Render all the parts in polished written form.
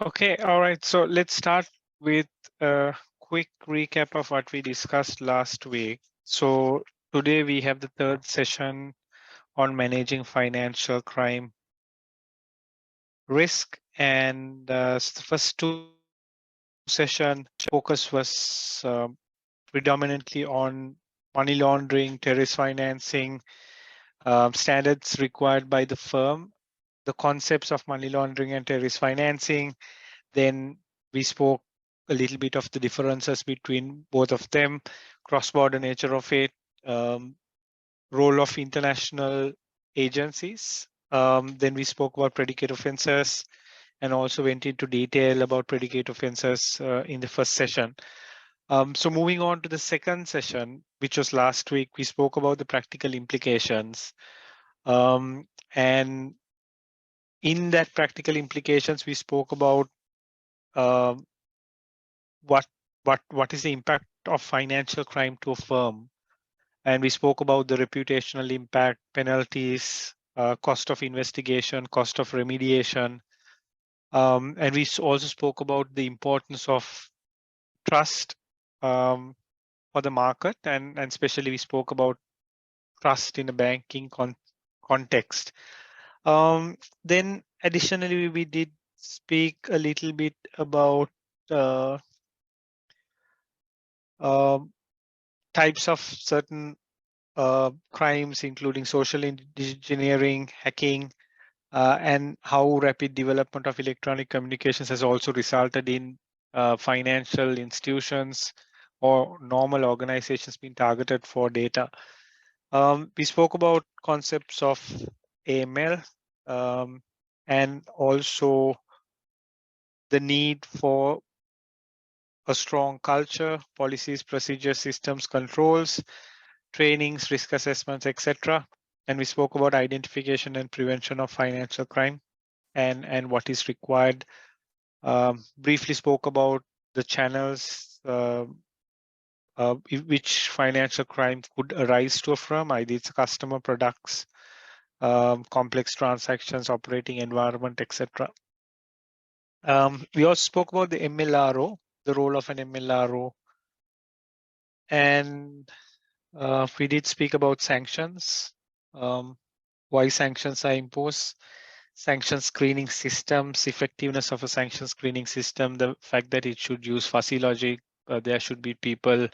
Okay, all right. So let's start with a quick recap of what we discussed last week. So today we have the third session on managing financial crime risk, and the first two session focus was predominantly on money laundering, terrorist financing, standards required by the firm, the concepts of money laundering and terrorist financing. Then we spoke a little bit of the differences between both of them, cross-border nature of it, um, role of international agencies. Then we spoke about predicate offenses and also went into detail about predicate offenses in the first session. So moving on to the second session, which was last week, we spoke about the practical implications. And in that practical implications, we spoke about um, what what is the impact of financial crime to a firm, and we spoke about the reputational impact, penalties, cost of investigation, cost of remediation, and we also spoke about the importance of trust um, for the market, and especially we spoke about trust in a banking context. Then additionally, we did speak a little bit about uh, um types of certain crimes, including social engineering, hacking, and how rapid development of electronic communications has also resulted in financial institutions or normal organizations being targeted for data. We spoke about concepts of AML, and also the need for a strong culture, policies, procedures, systems, controls, trainings, risk assessments, etc. And we spoke about identification and prevention of financial crime and what is required. Briefly spoke about the channels which financial crime could arise to a firm, either it's customer, products, complex transactions, operating environment, etc. We also spoke about the MLRO, the role of an MLRO, and we did speak about sanctions, why sanctions are imposed, sanction screening systems, effectiveness of a sanction screening system, the fact that it should use fuzzy logic. There should be people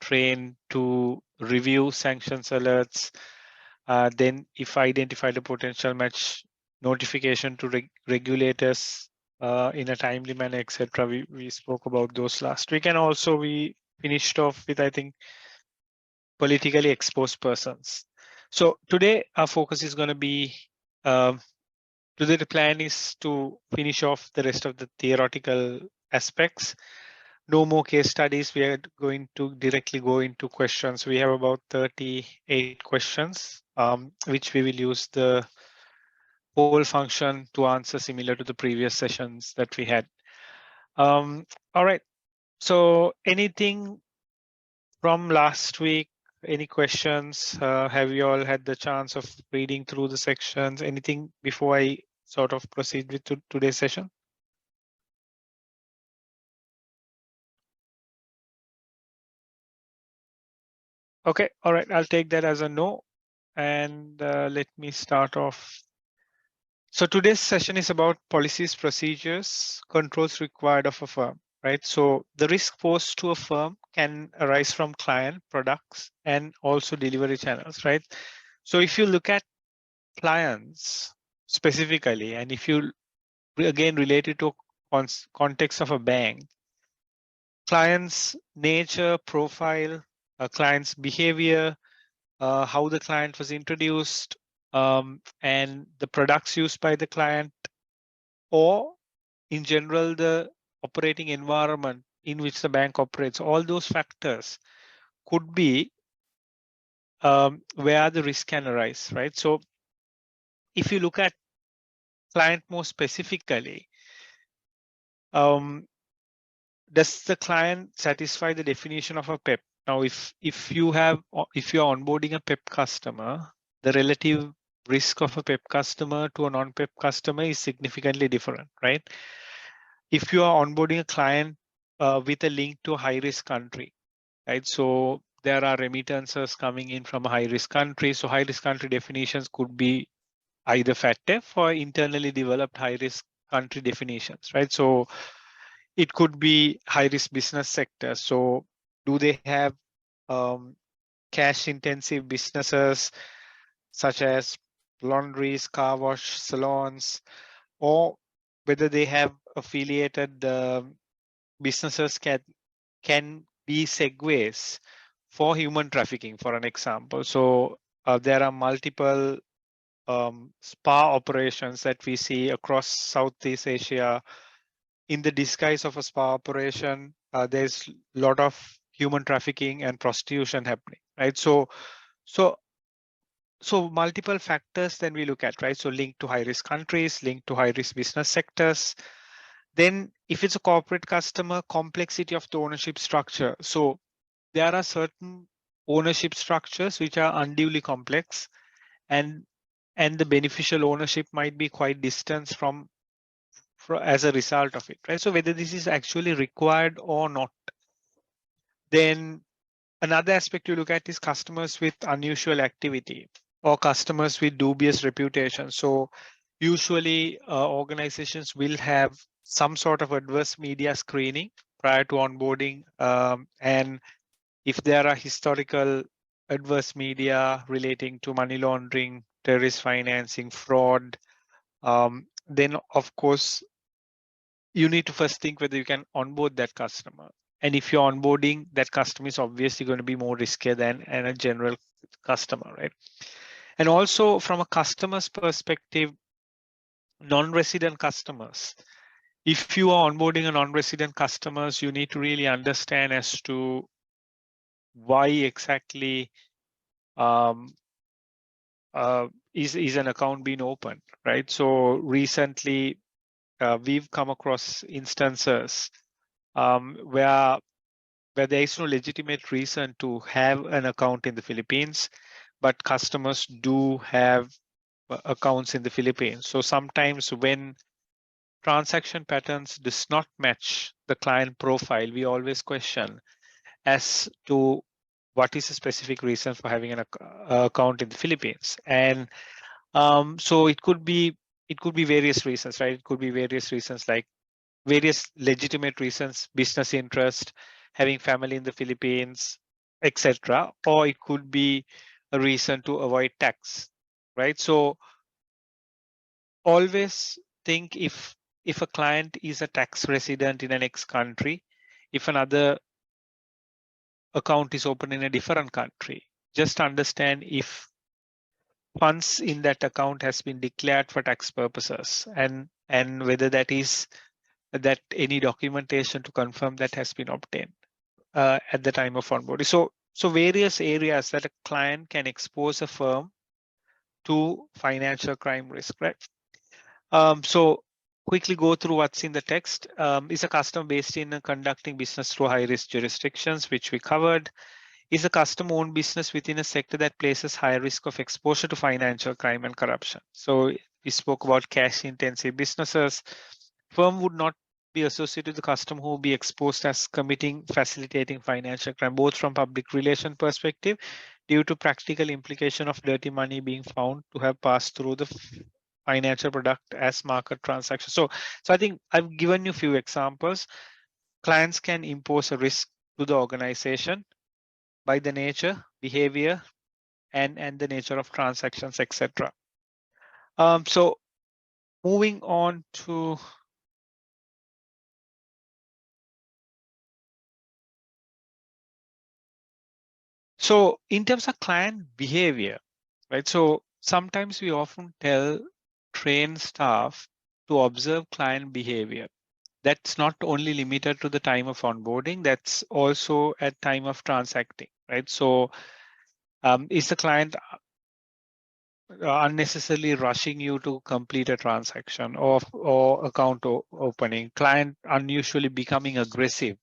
trained to review sanctions alerts. Then if identified a potential match, notification to regulators in a timely manner, etc. We spoke about those last week. And also we finished off with, I think, politically exposed persons. So today our focus is going to be, today the plan is to finish off the rest of the theoretical aspects. No more case studies. We are going to directly go into questions. We have about 38 questions, which we will use the poll function to answer, similar to the previous sessions that we had. All right. So anything from last week? Any questions? Have you all had the chance of reading through the sections? Anything before I sort of proceed with today's session? Okay, all right, I'll take that as a no. And let me start off. So today's session is about policies, procedures, controls required of a firm, right? So the risk posed to a firm can arise from client, products, and also delivery channels, right? So if you look at clients specifically, and if you again relate it to context of a bank, client's nature, profile, client's behavior, how the client was introduced, and the products used by the client, or in general, the operating environment in which the bank operates, all those factors could be where the risk can arise, right? So if you look at client more specifically, does the client satisfy the definition of a PEP? Now, if you're onboarding a PEP customer, the relative risk of a PEP customer to a non-PEP customer is significantly different, right? if you are onboarding a client with a link to a high risk country, right? So there are remittances coming in from a high risk country. So high risk country definitions could be either FATF or internally developed high risk country definitions, right? So it could be high risk business sector. So do they have um, cash intensive businesses such as laundries, car wash, salons, or whether they have affiliated businesses can be segues for human trafficking, for an example. So there are multiple spa operations that we see across Southeast Asia. In the disguise of a spa operation, there's a lot of human trafficking and prostitution happening, right? So so multiple factors then we look at, right? So linked to high risk countries, linked to high risk business sectors. Then if it's a corporate customer, complexity of the ownership structure. So there are certain ownership structures which are unduly complex, and the beneficial ownership might be quite distant from as a result of it, right? So whether this is actually required or not. Then another aspect you look at is customers with unusual activity or customers with dubious reputation. So usually organizations will have some sort of adverse media screening prior to onboarding. And if there are historical adverse media relating to money laundering, terrorist financing, fraud, then of course you need to first think whether you can onboard that customer. And if you're onboarding, that customer is obviously going to be more riskier than a general customer, right? And also from a customer's perspective, non-resident customers. If you are onboarding a non-resident customers, you need to really understand as to why exactly um, is an account being opened, right? So recently, we've come across instances where there is no legitimate reason to have an account in the Philippines, but customers do have accounts in the Philippines. So sometimes when transaction patterns does not match the client profile, we always question as to what is the specific reason for having an account in the Philippines. And so it could be various reasons, right? It could be various reasons like various legitimate reasons, business interest, having family in the Philippines, etc. Or it could be a reason to avoid tax, right? So always think if a client is a tax resident in an X country, if another account is open in a different country, just understand if funds in that account has been declared for tax purposes, and whether that any documentation to confirm that has been obtained at the time of onboarding. So various areas that a client can expose a firm to financial crime risk, right? So quickly go through what's in the text. Is a customer based in conducting business through high risk jurisdictions, which we covered. Is a customer owned business within a sector that places high risk of exposure to financial crime and corruption. So we spoke about cash intensive businesses. Firm would not be associated with the customer who will be exposed as committing, facilitating financial crime, both from public relation perspective, due to practical implication of dirty money being found to have passed through the financial product as market transaction. So I think I've given you a few examples. Clients can impose a risk to the organization by the nature, behavior, and the nature of transactions, etc. So moving on to so in terms of client behavior, right? So sometimes we often tell trained staff to observe client behavior. That's not only limited to the time of onboarding, that's also at time of transacting, right? So is the client unnecessarily rushing you to complete a transaction or account opening, client unusually becoming aggressive,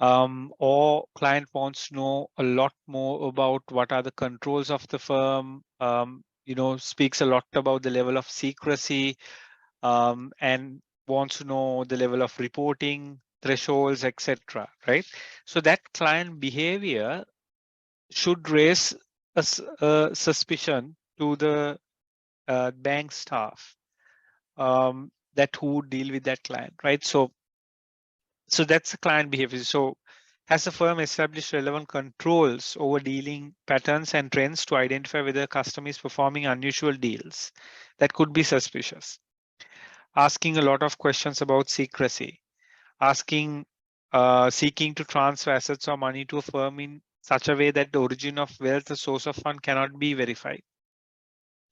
or client wants to know a lot more about what are the controls of the firm, speaks a lot about the level of secrecy, and wants to know the level of reporting, thresholds, etc. Right? So that client behavior should raise a suspicion to the bank staff that who would deal with that client, right? So that's the client behavior. So has the firm established relevant controls over dealing patterns and trends to identify whether a customer is performing unusual deals that could be suspicious? Asking a lot of questions about secrecy, seeking to transfer assets or money to a firm in such a way that the origin of wealth or source of fund cannot be verified.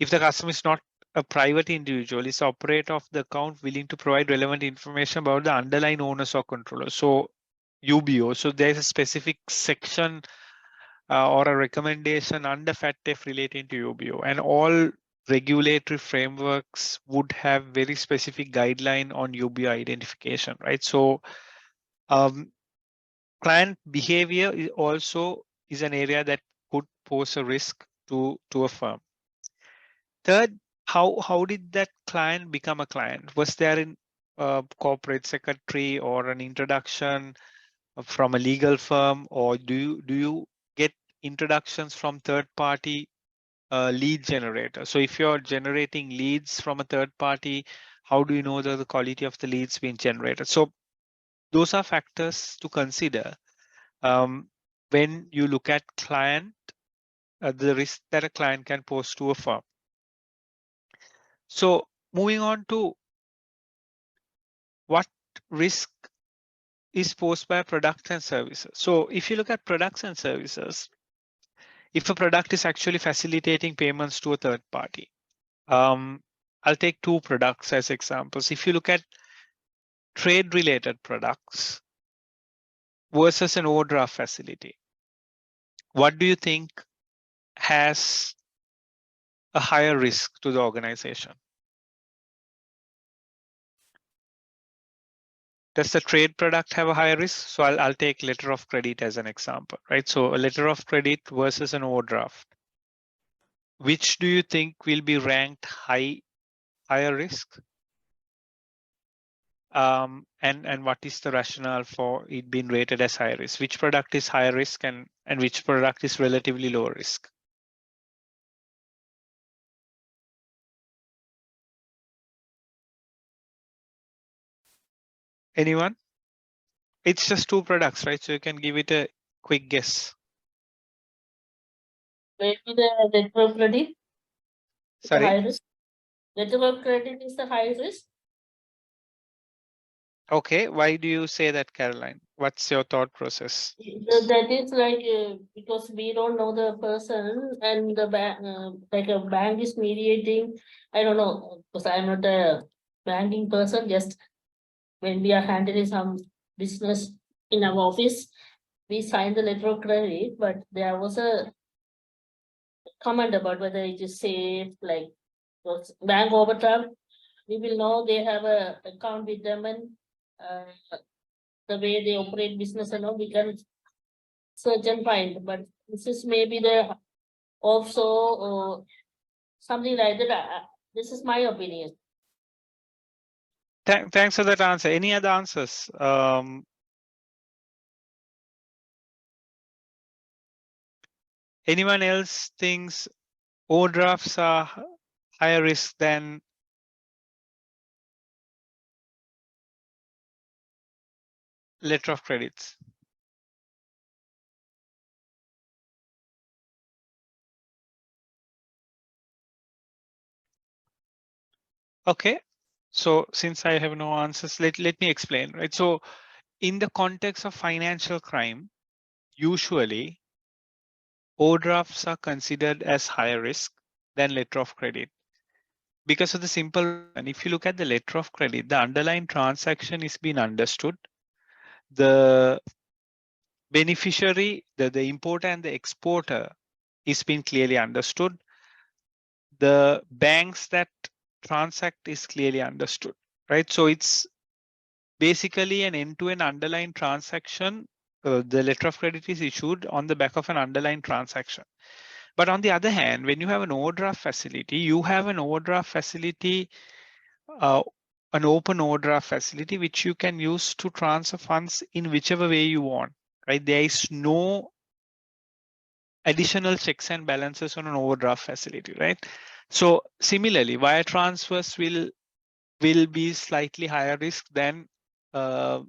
If the customer is not a private individual, is the operator of the account willing to provide relevant information about the underlying owners or controllers? So UBO. So there's a specific section or a recommendation under FATF relating to UBO, and all regulatory frameworks would have very specific guideline on UBO identification, right? So client behavior is also is an area that could pose a risk to a firm. Third, how did that client become a client? Was there in corporate secretary or an introduction from a legal firm, or do you get introductions from third party lead generator? So if you're generating leads from a third party, how do you know the quality of the leads being generated? So those are factors to consider when you look at client, the risk that a client can pose to a firm. So moving on to what risk is posed by products and services. So if you look at products and services, if a product is actually facilitating payments to a third party, I'll take two products as examples. If you look at trade related products versus an overdraft facility, what do you think has a higher risk to the organization? Does the trade product have a higher risk? So I'll take letter of credit as an example, right? So a letter of credit versus an overdraft. Which do you think will be ranked higher risk? And what is the rationale for it being rated as higher risk? Which product is higher risk and which product is relatively lower risk? Anyone? It's just two products, right? So you can give it a quick guess. Maybe the letter of credit is the Sorry? high risk. Letter of credit is the high risk. Okay, why do you say that, Caroline? What's your thought process? That is like because we don't know the person and the bank, like a bank is mediating. I don't know because I'm not a banking person. Just when we are handling some business in our office, we sign the letter of credit, but there was a comment about whether it is safe, like bank overdraft. We will know they have a account with them and the way they operate business and all, we can search and find. But this is maybe the also something like that. This is my opinion. Thanks for that answer. Any other answers? Anyone else thinks overdrafts are higher risk than letter of credits? Okay, so since I have no answers, let me explain, right? So in the context of financial crime, usually overdrafts are considered as higher risk than letter of credit because of the simple reason. If you look at the letter of credit, the underlying transaction is being understood. The beneficiary, the importer and the exporter is being clearly understood. The banks that transact is clearly understood, right? So it's basically an end-to-end underlying transaction. The letter of credit is issued on the back of an underlying transaction. But on the other hand, when you have an overdraft facility, you have an overdraft facility an open overdraft facility which you can use to transfer funds in whichever way you want, right? There is no additional checks and balances on an overdraft facility, right? So similarly, wire transfers will be slightly higher risk uh,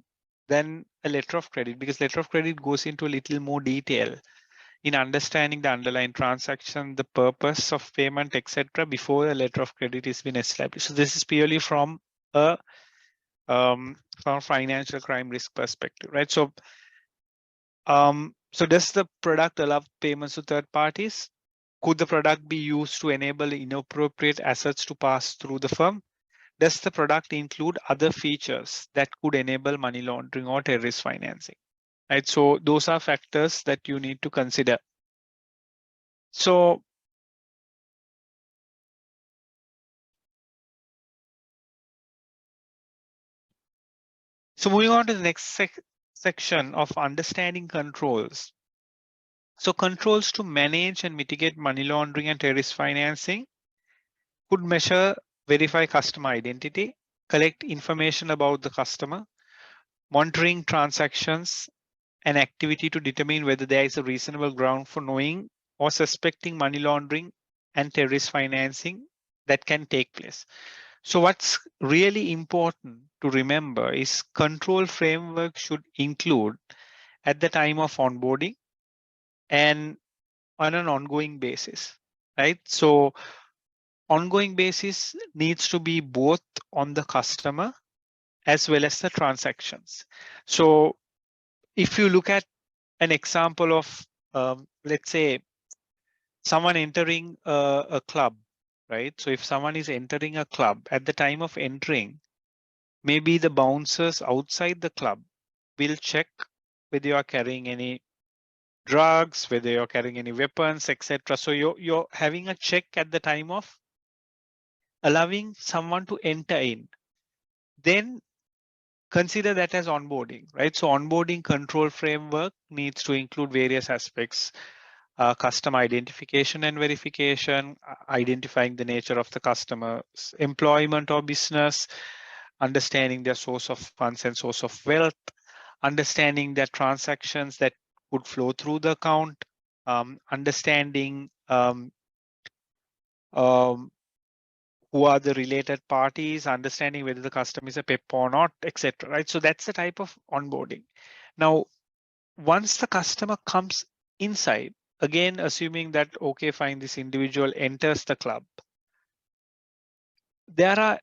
than a letter of credit, because letter of credit goes into a little more detail in understanding the underlying transaction, the purpose of payment, etc., before a letter of credit is been established. So this is purely a from financial crime risk perspective, right? So does the product allow payments to third parties? Could the product be used to enable inappropriate assets to pass through the firm? Does the product include other features that could enable money laundering or terrorist financing? Right. So those are factors that you need to consider. So moving on to the next section of understanding controls. So controls to manage and mitigate money laundering and terrorist financing could measure, verify customer identity, collect information about the customer, monitoring transactions and activity to determine whether there is a reasonable ground for knowing or suspecting money laundering and terrorist financing that can take place. So what's really important to remember is control framework should include at the time of onboarding and on an ongoing basis, right? So ongoing basis needs to be both on the customer as well as the transactions. So if you look at an example of, let's say, someone entering a club, right? So if someone is entering a club, at the time of entering, maybe the bouncers outside the club will check whether you are carrying any drugs, whether you're carrying any weapons, etc. So you're having a check at the time of allowing someone to enter in. Then consider that as onboarding, right? So onboarding control framework needs to include various aspects: customer identification and verification, identifying the nature of the customer's employment or business, understanding their source of funds and source of wealth, understanding their transactions that could flow through the account, understanding um, who are the related parties, understanding whether the customer is a PEP or not, etc. Right? So that's the type of onboarding. Now, once the customer comes inside, again, assuming that, okay, fine, this individual enters the club, there are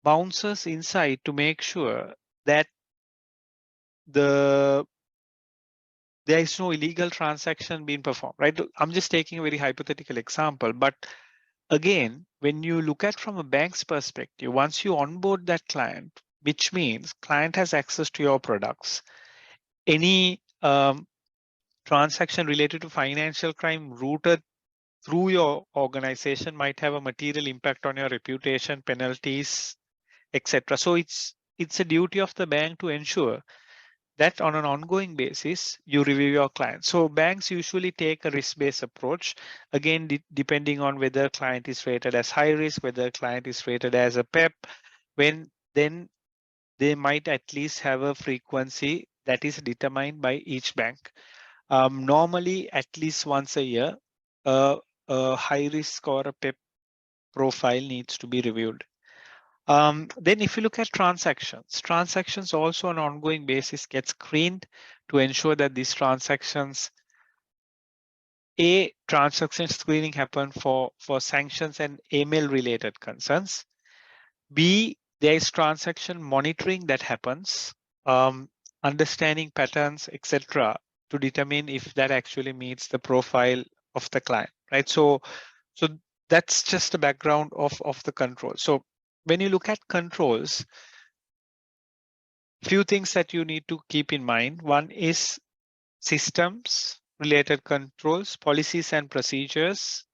bouncers inside to make sure that there is no illegal transaction being performed, right? I'm just taking a very hypothetical example, but again, when you look at from a bank's perspective, once you onboard that client, which means client has access to your products, any transaction related to financial crime routed through your organization might have a material impact on your reputation, penalties, etc. So it's a duty of the bank to ensure that on an ongoing basis you review your clients. So banks usually take a risk-based approach, again depending on whether client is rated as high risk, whether client is rated as a PEP. When then they might at least have a frequency that is determined by each bank. Normally, at least once a year, a high risk or a PEP profile needs to be reviewed. Then if you look at transactions also on an ongoing basis get screened to ensure that these transactions, transaction screening happen for sanctions and AML related concerns. B, there is transaction monitoring that happens, understanding patterns, etc., to determine if that actually meets the profile of the client, right? So that's just a background of the control. So when you look at controls, few things that you need to keep in mind. One is systems related controls, policies and procedures,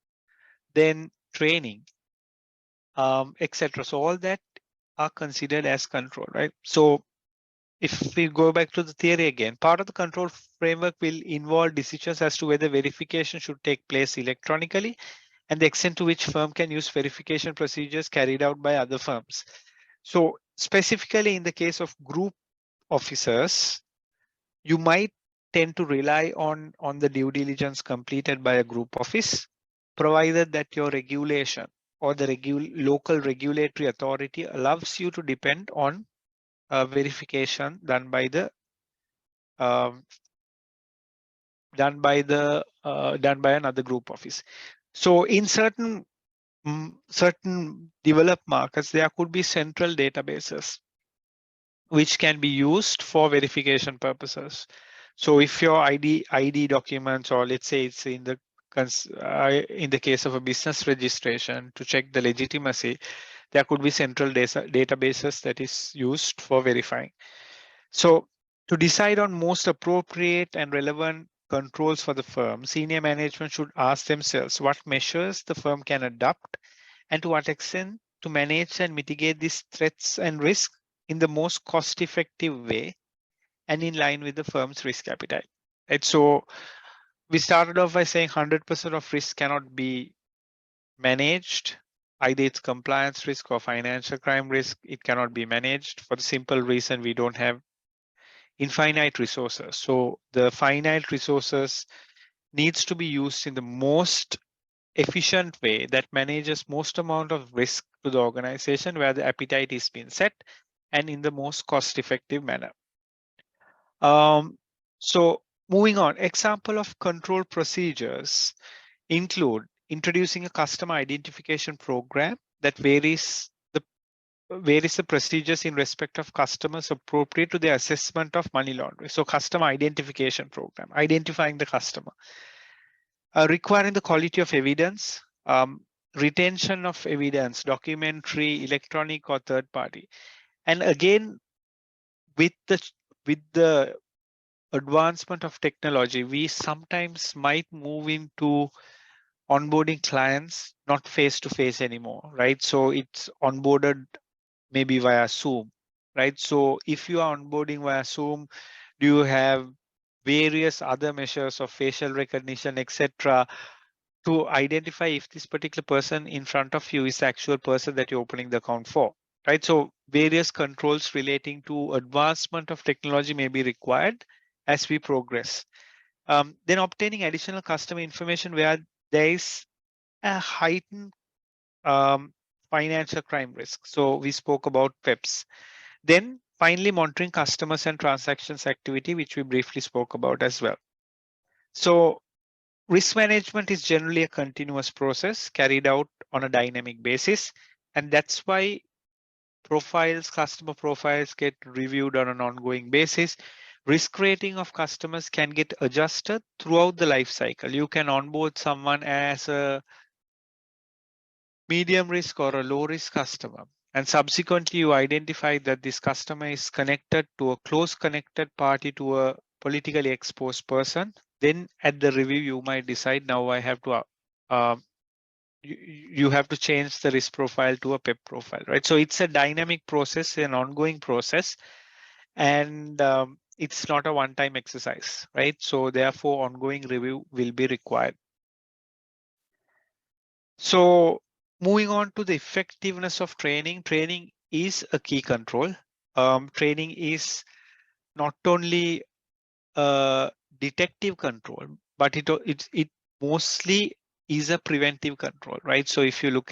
then training, etc. So all that are considered as control, right? So if we go back to the theory again, part of the control framework will involve decisions as to whether verification should take place electronically and the extent to which firm can use verification procedures carried out by other firms. So specifically in the case of group officers, you might tend to rely on the due diligence completed by a group office, provided that your regulation or the local regulatory authority allows you to depend on verification um, done by another group office. So in certain developed markets, there could be central databases which can be used for verification purposes. So if your ID documents, or let's say it's in the case of a business registration to check the legitimacy, there could be central databases that is used for verifying. So to decide on most appropriate and relevant controls for the firm, senior management should ask themselves what measures the firm can adopt and to what extent to manage and mitigate these threats and risks in the most cost-effective way and in line with the firm's risk appetite. Right? So we started off by saying 100% of risk cannot be managed. Either it's compliance risk or financial crime risk, it cannot be managed for the simple reason we don't have infinite resources. So the finite resources needs to be used in the most efficient way that manages most amount of risk to the organization where the appetite is being set and in the most cost effective manner. So moving on, example of control procedures include introducing a customer identification program that varies the procedures in respect of customers appropriate to the assessment of money laundering. So customer identification program, identifying the customer, requiring the quality of evidence, retention of evidence, documentary, electronic or third party. And again, with the advancement of technology, we sometimes might move into onboarding clients not face to face anymore, right? So it's onboarded maybe via Zoom, right? So if you are onboarding via Zoom, do you have various other measures of facial recognition, etc., to identify if this particular person in front of you is the actual person that you're opening the account for, right? So various controls relating to advancement of technology may be required as we progress. Then obtaining additional customer information where there is a heightened um, financial crime risk. So we spoke about PEPs. Then finally monitoring customers and transactions activity, which we briefly spoke about as well. So risk management is generally a continuous process carried out on a dynamic basis. And that's why customer profiles get reviewed on an ongoing basis. Risk rating of customers can get adjusted throughout the life cycle. You can onboard someone as a medium risk or a low risk customer. And subsequently, you identify that this customer is connected to a close connected party to a politically exposed person. Then at the review, you might decide now I have to you have to change the risk profile to a PEP profile, right? So it's a dynamic process, an ongoing process, and it's not a one-time exercise, right? So therefore, ongoing review will be required. So moving on to the effectiveness of training, training is a key control. Training is not only a detective control, but it mostly is a preventive control, right? So if you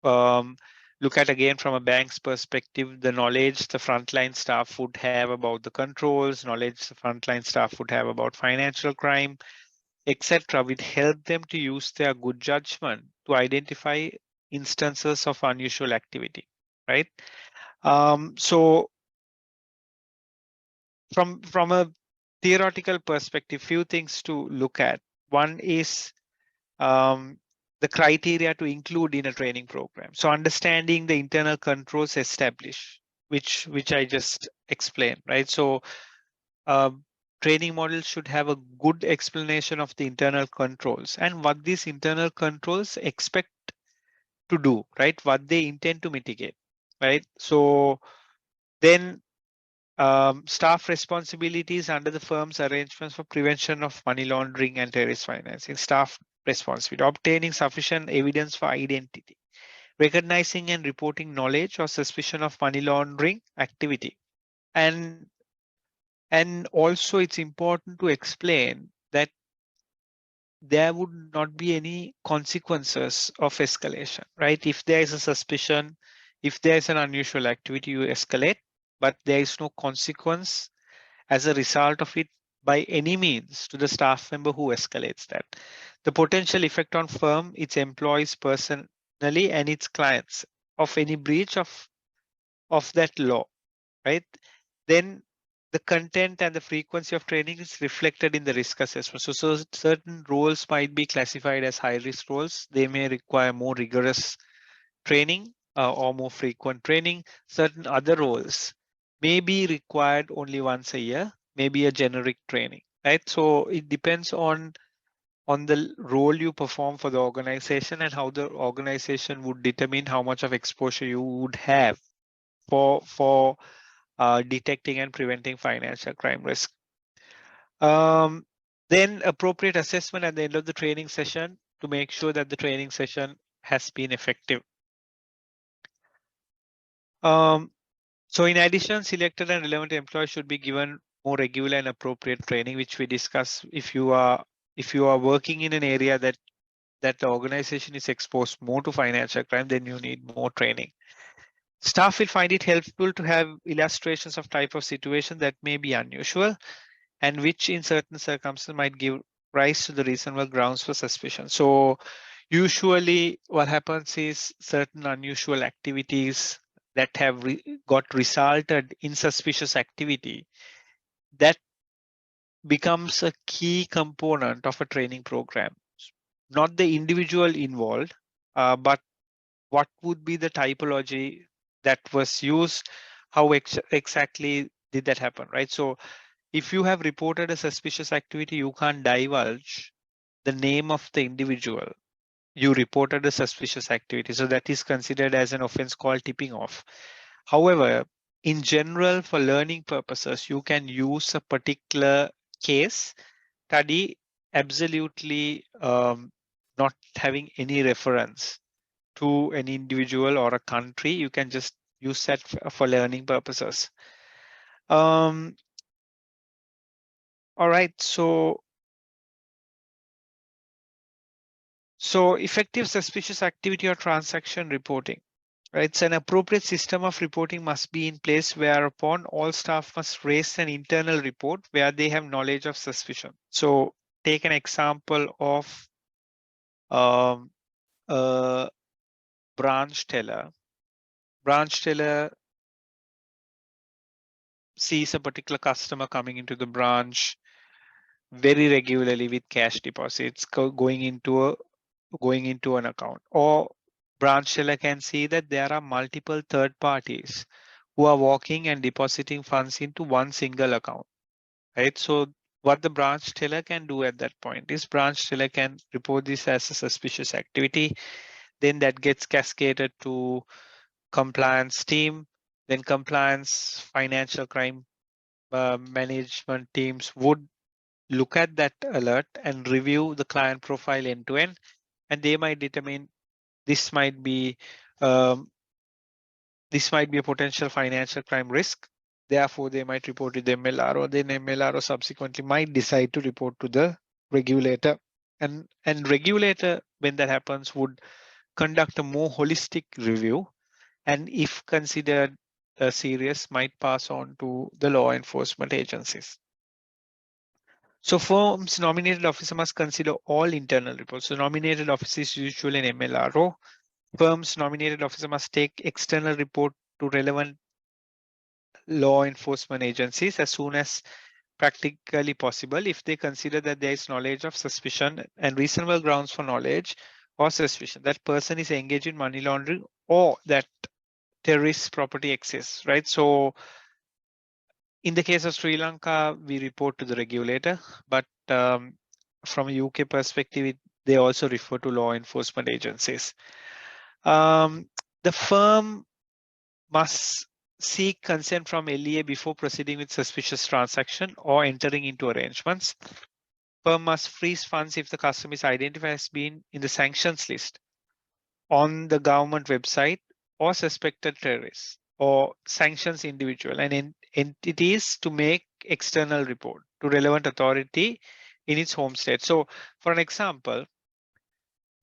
um, look at again from a bank's perspective, the knowledge the frontline staff would have about the controls, knowledge the frontline staff would have about financial crime, etc., will help them to use their good judgment to identify instances of unusual activity, right? So from a theoretical perspective, few things to look at. One is um, the criteria to include in a training program. So understanding the internal controls established, which I just explained, right? So training models should have a good explanation of the internal controls and what these internal controls expect to do, right? What they intend to mitigate, right? So then staff responsibilities under the firm's arrangements for prevention of money laundering and terrorist financing, staff responsibility, obtaining sufficient evidence for identity, recognizing and reporting knowledge or suspicion of money laundering activity. And also it's important to explain that there would not be any consequences of escalation, right? If there is a suspicion, if there is an unusual activity, you escalate, but there is no consequence as a result of it by any means to the staff member who escalates that. The potential effect on firm, its employees personally and its clients of any breach of that law, right? Then the content and the frequency of training is reflected in the risk assessment. So certain roles might be classified as high risk roles. They may require more rigorous training or more frequent training. Certain other roles may be required only once a year, maybe a generic training, right? So it depends on the role you perform for the organization and how the organization would determine how much of exposure you would have for detecting and preventing financial crime risk. Um, then appropriate assessment at the end of the training session to make sure that the training session has been effective. Um, so in addition, selected and relevant employees should be given more regular and appropriate training, which we discuss. If you are working in an area that the organization is exposed more to financial crime, then you need more training. Staff will find it helpful to have illustrations of type of situation that may be unusual and which in certain circumstances might give rise to the reasonable grounds for suspicion. So usually what happens is certain unusual activities that have got resulted in suspicious activity that becomes a key component of a training program. Not the individual involved, but what would be the typology that was used, how exactly did that happen, right? So if you have reported a suspicious activity, you can't divulge the name of the individual you reported a suspicious activity. So that is considered as an offense called tipping off. However, in general, for learning purposes, you can use a particular case study absolutely not having any reference to an individual or a country. You can just use that for learning purposes. All right, so effective suspicious activity or transaction reporting. Right? It's an appropriate system of reporting must be in place whereupon all staff must raise an internal report where they have knowledge of suspicion. So take an example of um, a branch teller. Branch teller sees a particular customer coming into the branch very regularly with cash deposits going into an account, or branch teller can see that there are multiple third parties who are walking and depositing funds into one single account, right? So what the branch teller can do at that point is branch teller can report this as a suspicious activity. Then that gets cascaded to compliance team. Then compliance financial crime management teams would look at that alert and review the client profile end to end, and they might determine this might be um, this might be a potential financial crime risk. Therefore, they might report to the MLRO. Then MLRO subsequently might decide to report to the regulator. And regulator, when that happens, would conduct a more holistic review. And if considered serious, might pass on to the law enforcement agencies. So firms nominated officer must consider all internal reports. So nominated officer is usually an MLRO. Firms nominated officer must take external report to relevant law enforcement agencies as soon as practically possible if they consider that there is knowledge of suspicion and reasonable grounds for knowledge or suspicion that person is engaged in money laundering or that terrorist property exists, right? So in the case of Sri Lanka, we report to the regulator, but from a UK perspective, they also refer to law enforcement agencies. The firm must seek consent from LEA before proceeding with suspicious transaction or entering into arrangements. Firm must freeze funds if the customer is identified as being in the sanctions list on the government website, or suspected terrorists, or sanctions individual and entities to make external report to relevant authority in its home state. So for an example,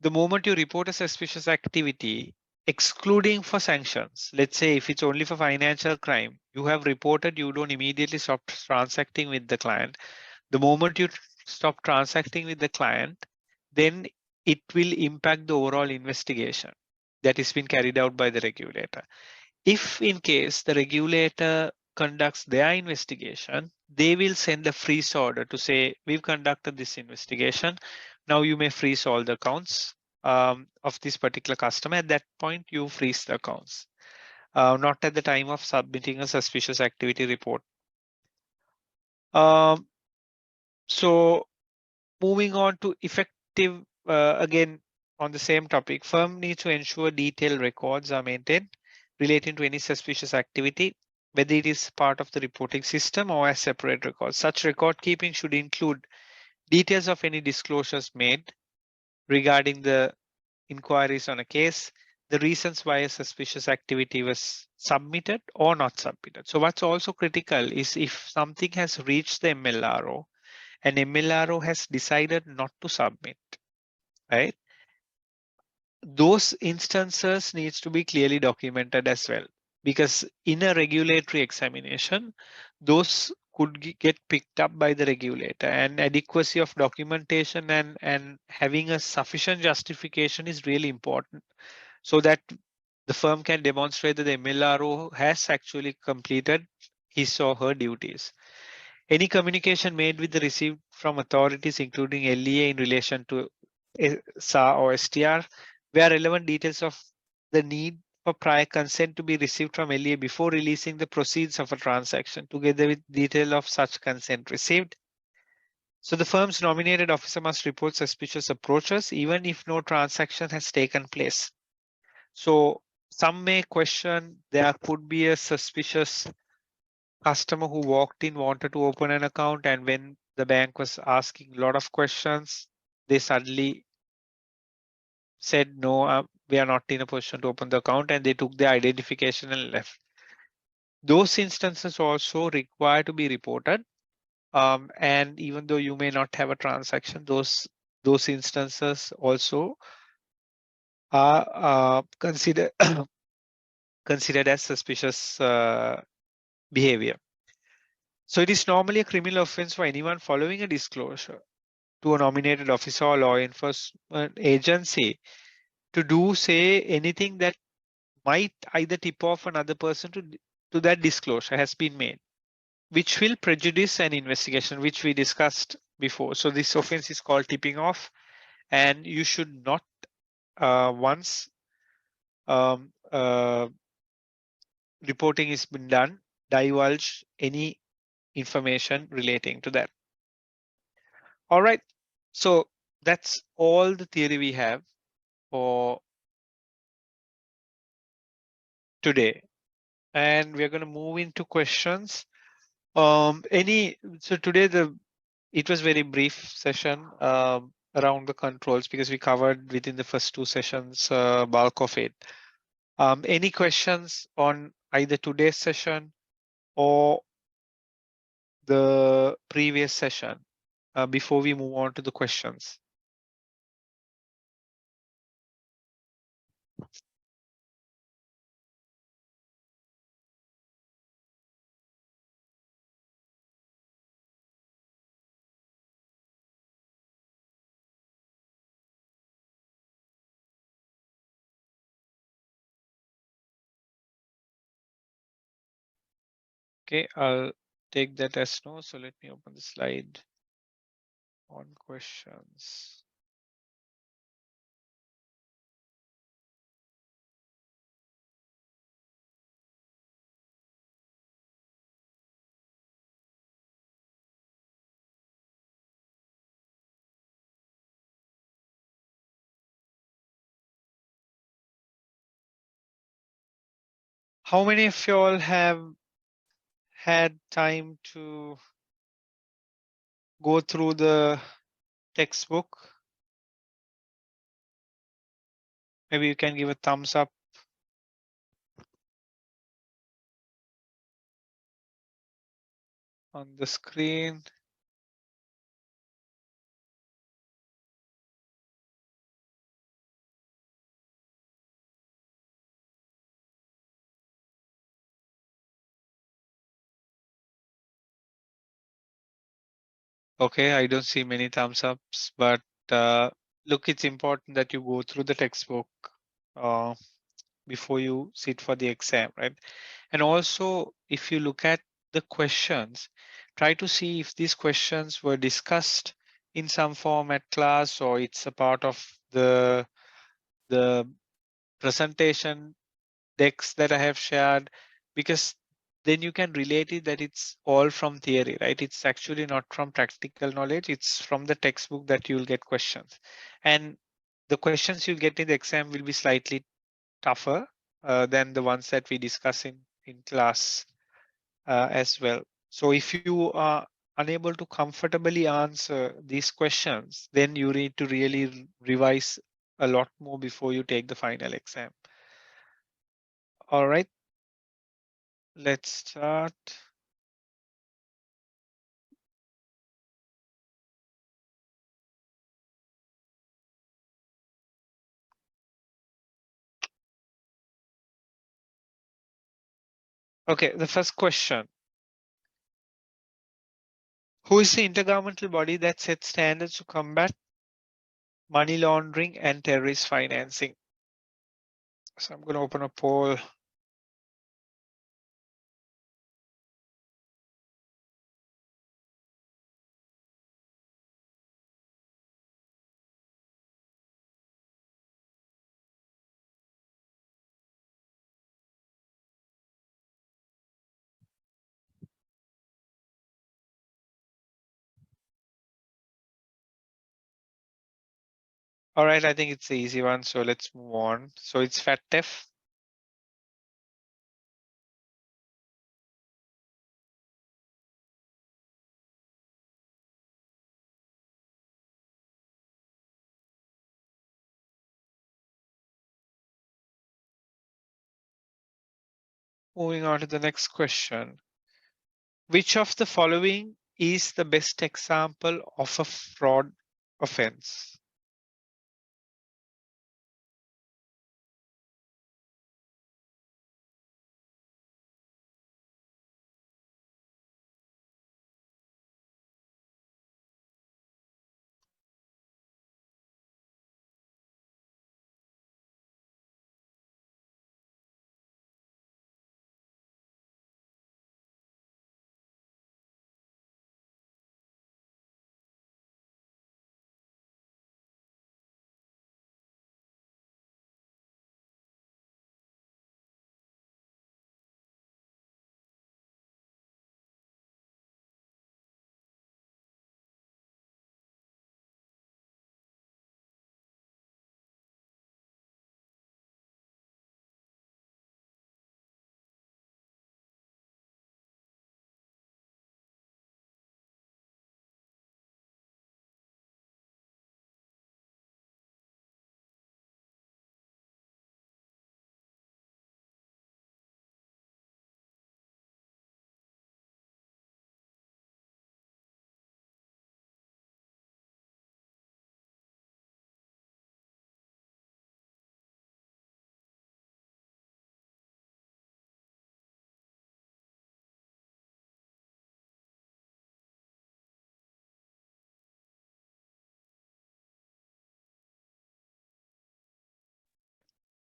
the moment you report a suspicious activity, excluding for sanctions, let's say if it's only for financial crime, you have reported, you don't immediately stop transacting with the client. The moment you stop transacting with the client, then it will impact the overall investigation that is being carried out by the regulator. If in case the regulator conducts their investigation, they will send a freeze order to say, we've conducted this investigation. Now you may freeze all the accounts of this particular customer. At that point, you freeze the accounts, not at the time of submitting a suspicious activity report. Um, so moving on to effective, again, on the same topic, firm needs to ensure detailed records are maintained relating to any suspicious activity, whether it is part of the reporting system or as separate records. Such record keeping should include details of any disclosures made regarding the inquiries on a case, the reasons why a suspicious activity was submitted or not submitted. So what's also critical is if something has reached the MLRO and MLRO has decided not to submit, right? Those instances needs to be clearly documented as well, because in a regulatory examination, those could get picked up by the regulator, and adequacy of documentation and having a sufficient justification is really important so that the firm can demonstrate that the MLRO has actually completed his or her duties. Any communication made with the received from authorities, including LEA in relation to SA or STR, where relevant details of the need for prior consent to be received from LEA before releasing the proceeds of a transaction, together with detail of such consent received. So the firm's nominated officer must report suspicious approaches, even if no transaction has taken place. So some may question there could be a suspicious customer who walked in, wanted to open an account, and when the bank was asking a lot of questions, they suddenly said, no, we are not in a position to open the account, and they took their identification and left. Those instances also require to be reported. And even though you may not have a transaction, those instances also are considered considered as suspicious behavior. So it is normally a criminal offense for anyone following a disclosure to a nominated officer or law enforcement agency to do, say, anything that might either tip off another person to that disclosure has been made, which will prejudice an investigation, which we discussed before. So this offense is called tipping off, and you should not once reporting has been done, divulge any information relating to that. All right. So that's all the theory we have for today. And we're going to move into questions. So today it was very brief session around the controls because we covered within the first two sessions bulk of it. Any questions on either today's session or the previous session before we move on to the questions? Okay, I'll take that as no. So let me open the slide on questions. How many of you all have had time to go through the textbook? Maybe you can give a thumbs up on the screen. Okay, I don't see many thumbs ups, but look, it's important that you go through the textbook uh, before you sit for the exam, right? And also, if you look at the questions, try to see if these questions were discussed in some form at class or it's a part of the presentation decks that I have shared, because then you can relate it that it's all from theory, right? It's actually not from practical knowledge. It's from the textbook that you'll get questions. And the questions you'll get in the exam will be slightly tougher than the ones that we discuss in class as well. So if you are unable to comfortably answer these questions, then you need to really revise a lot more before you take the final exam. All right, let's start. Okay, the first question. Who is the intergovernmental body that sets standards to combat money laundering and terrorist financing? So I'm going to open a poll. All right, I think it's the easy one, so let's move on. So it's FATF. Moving on to the next question. Which of the following is the best example of a fraud offense?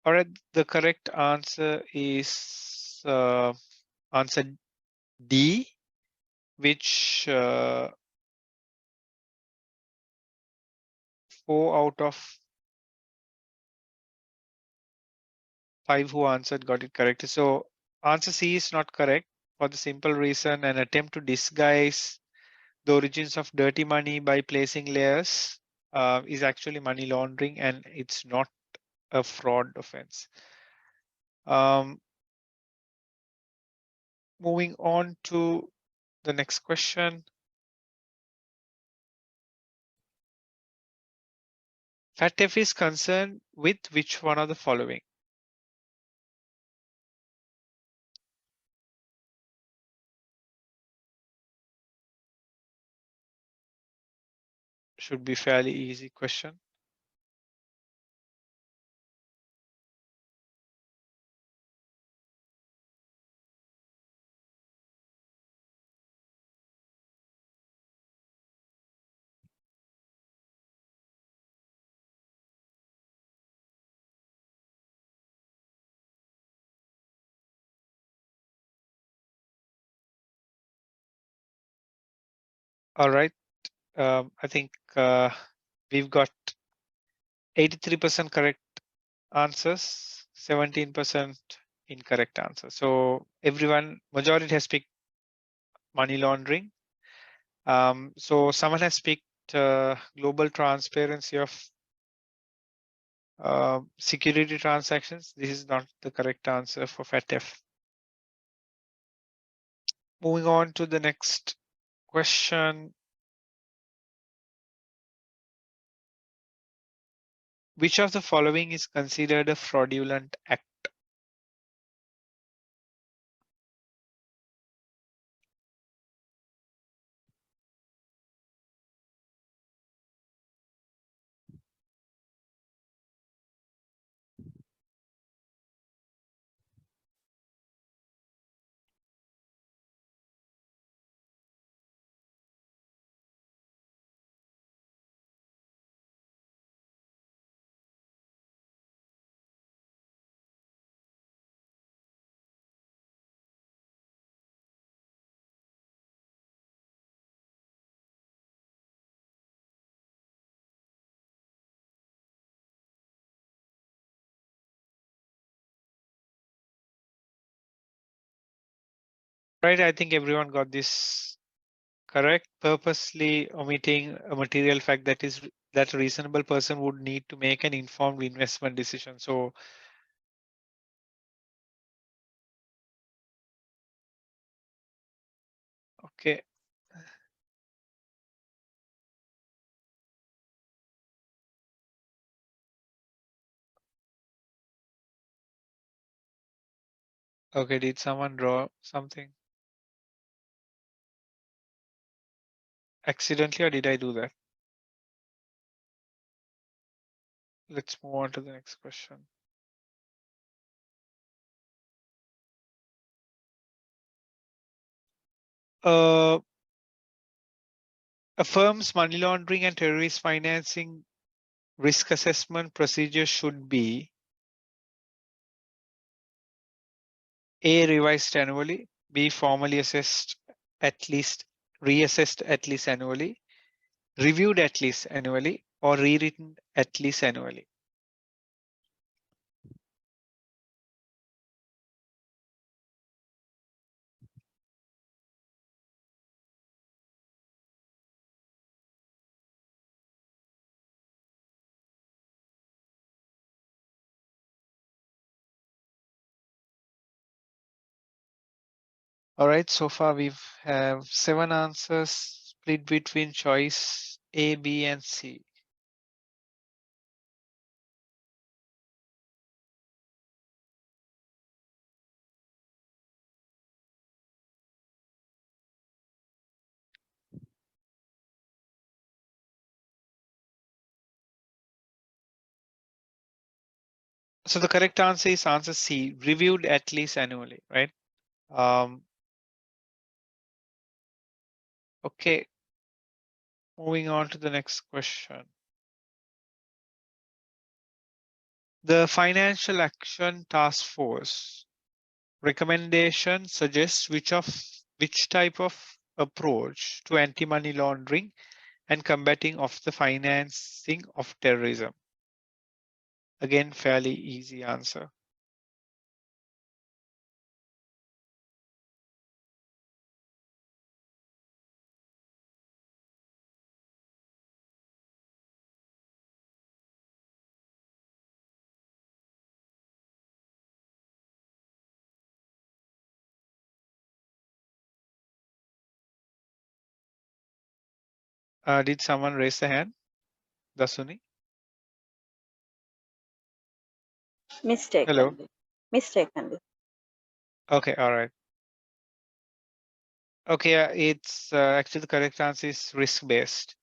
All right, the correct answer is answer D, which 4 out of 5 who answered got it correct. So answer C is not correct for the simple reason an attempt to disguise the origins of dirty money by placing layers is actually money laundering and it's not a fraud offense. Um, moving on to the next question. FATF is concerned with which one of the following? Should be fairly easy question. All right. I think we've got 83% correct answers, 17% incorrect answers. So everyone, majority has picked money laundering. So someone has picked global transparency of security transactions. This is not the correct answer for FATF. Moving on to the next question. Which of the following is considered a fraudulent act? Right, I think everyone got this correct. Purposely omitting a material fact that a reasonable person would need to make an informed investment decision. So, okay. Okay, did someone draw something accidentally or did I do that? Let's move on to the next question. Uh, a firm's money laundering and terrorist financing risk assessment procedure should be A, revised annually, B, formally assessed at least, reassessed at least annually, reviewed at least annually, or rewritten at least annually. All right, so far we have 7 answers split between choice A, B, and C. So the correct answer is answer C, reviewed at least annually, right? Um, okay, moving on to the next question. The Financial Action Task Force recommendation suggests which type of approach to anti-money laundering and combating of the financing of terrorism. Again, fairly easy answer. Did someone raise the hand? Dasuni? Hello. Mistakenly. Okay, all right. Okay, it's actually the correct answer is risk-based.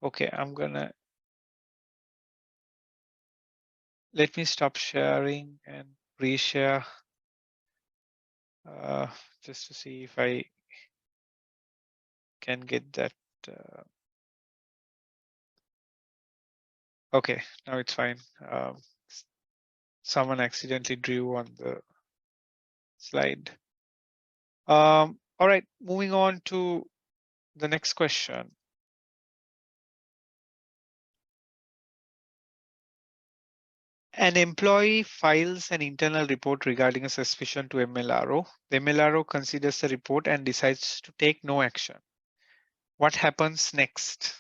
Okay, let me stop sharing and reshare uh, just to see if I can get that. Okay, now it's fine. Someone accidentally drew on the slide. All right, moving on to the next question. An employee files an internal report regarding a suspicion to MLRO. The MLRO considers the report and decides to take no action. What happens next?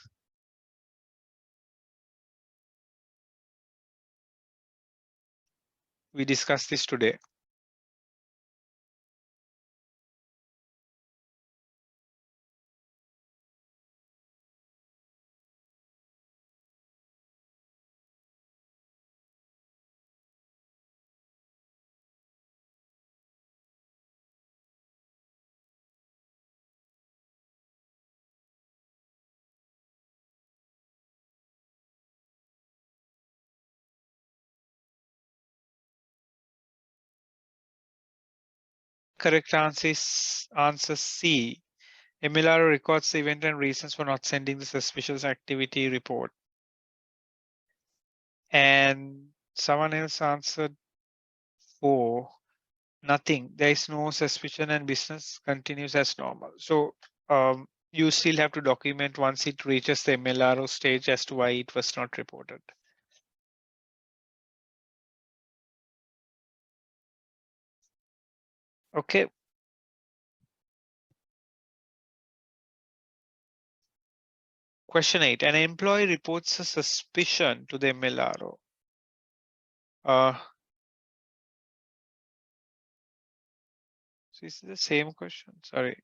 We discussed this today. Correct answer is answer C. MLRO records the event and reasons for not sending the suspicious activity report. And someone else answered 4. Nothing. There is no suspicion and business continues as normal. So you still have to document once it reaches the MLRO stage as to why it was not reported. Okay. Question 8. An employee reports a suspicion to the MLRO. So is it the same question? Sorry.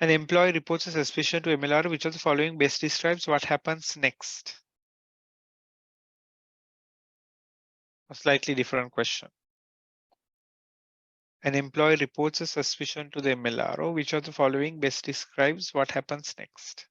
An employee reports a suspicion to MLRO. Which of the following best describes what happens next? A slightly different question. An employee reports a suspicion to the MLRO. Which of the following best describes what happens next?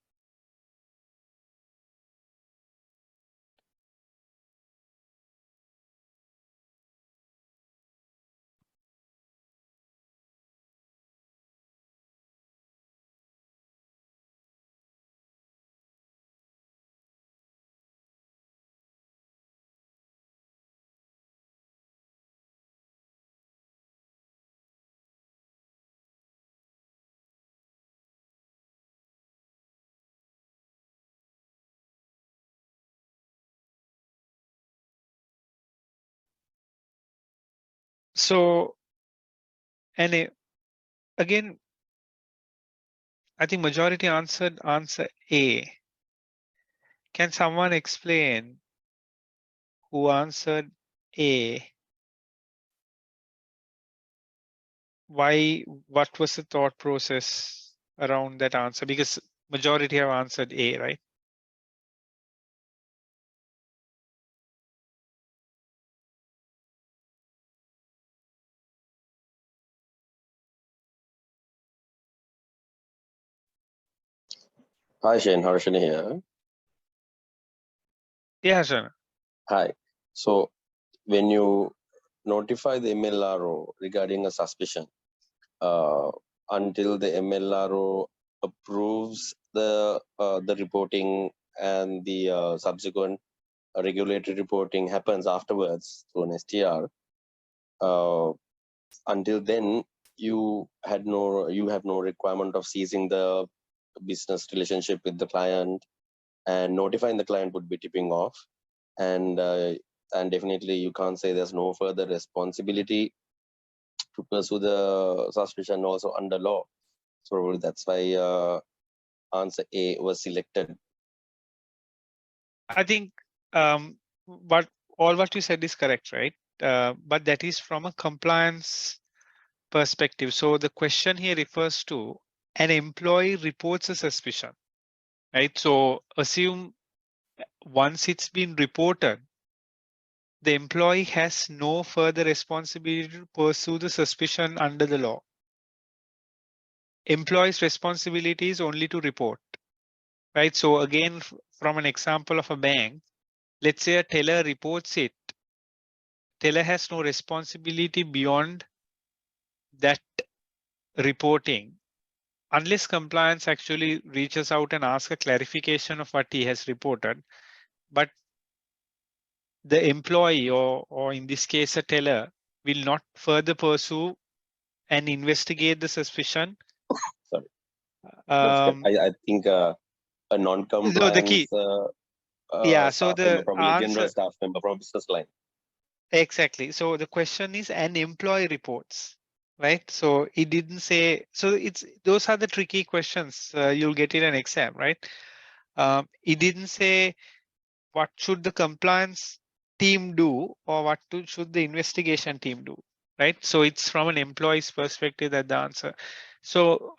So, and again, I think majority answered answer A. Can someone explain who answered A? Why, what was the thought process around that answer? Because majority have answered A, right? Hi Shane, Harshini here. Yeah, sir. Hi. So when you notify the MLRO regarding a suspicion, until the MLRO approves the reporting and the subsequent regulatory reporting happens afterwards through an STR. Until then, you have no requirement of ceasing the business relationship with the client, and notifying the client would be tipping off, and definitely you can't say there's no further responsibility to pursue the suspicion also under law. So that's why answer A was selected. I think what you said is correct, right? But that is from a compliance perspective. So the question here refers to an employee reports a suspicion, right? So assume once it's been reported, the employee has no further responsibility to pursue the suspicion under the law. Employee's responsibility is only to report, right? So again, from an example of a bank, let's say a teller reports it. Teller has no responsibility beyond that reporting unless compliance actually reaches out and asks a clarification of what he has reported. But the employee, or in this case, a teller, will not further pursue and investigate the suspicion. Sorry. That's good. I think a So the key, non-compliance yeah. So staff member, the probably a general answer, staff member from business line. exactly. So the question is, an employee reports, right? So it didn't say. So it's those are the tricky questions you'll get in an exam, right? It didn't say what should the compliance team do or should the investigation team do, right? So it's from an employee's perspective that the answer. So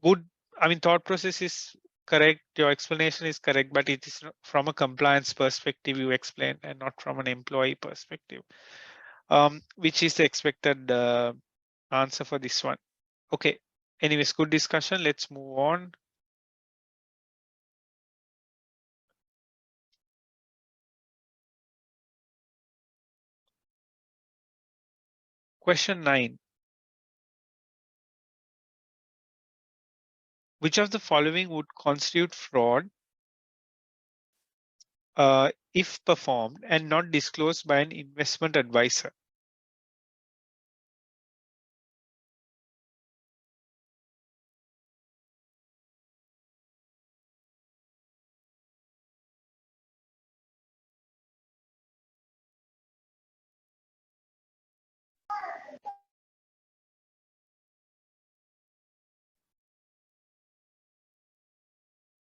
good, I mean, thought process is correct, your explanation is correct, but it is from a compliance perspective you explain and not from an employee perspective, which is the expected answer for this one. Okay, anyways, good discussion. Let's move on. Question 9. Which of the following would constitute fraud if performed and not disclosed by an investment advisor?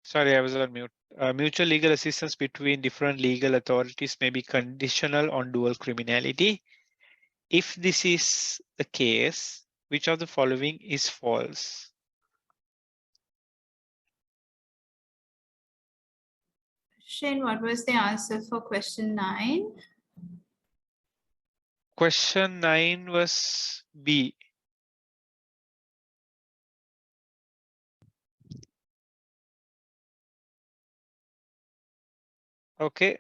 Sorry, I was on mute. Mutual legal assistance between different legal authorities may be conditional on dual criminality. If this is the case, which of the following is false? Shane, what was the answer for question 9? Question 9 was B. Okay.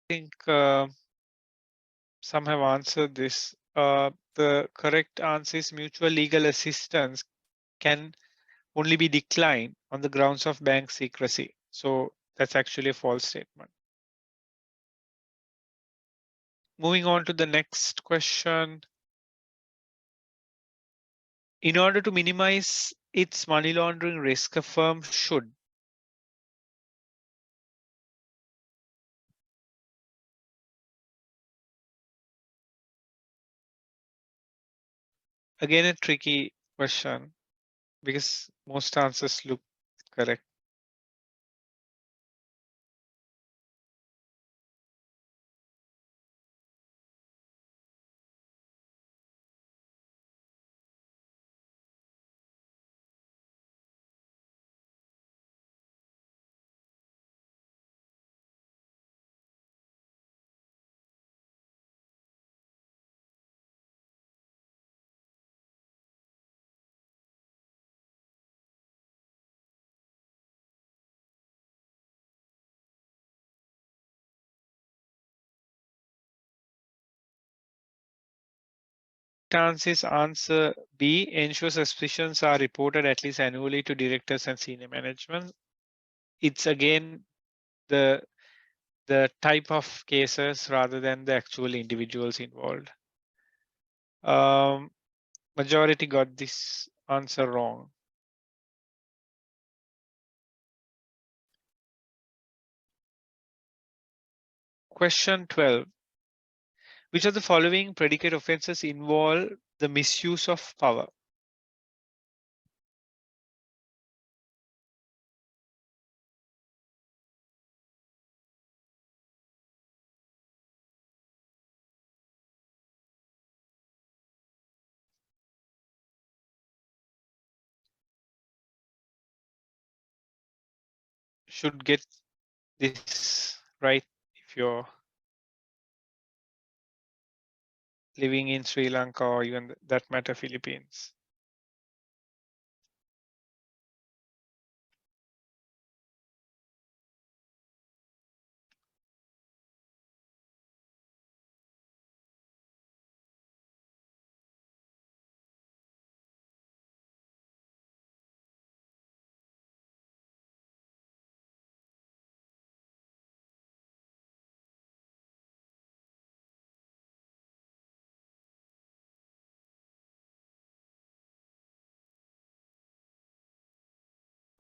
I think some have answered this. The correct answer is mutual legal assistance can only be declined on the grounds of bank secrecy. So that's actually a false statement. Moving on to the next question. In order to minimize its money laundering risk, a firm should again a tricky question because most answers look correct. Answers answer B, ensure suspicions are reported at least annually to directors and senior management. It's again the type of cases rather than the actual individuals involved. Majority got this answer wrong. Question 12. Which of the following predicate offenses involve the misuse of power? Should get this right if you're living in Sri Lanka or even that matter Philippines.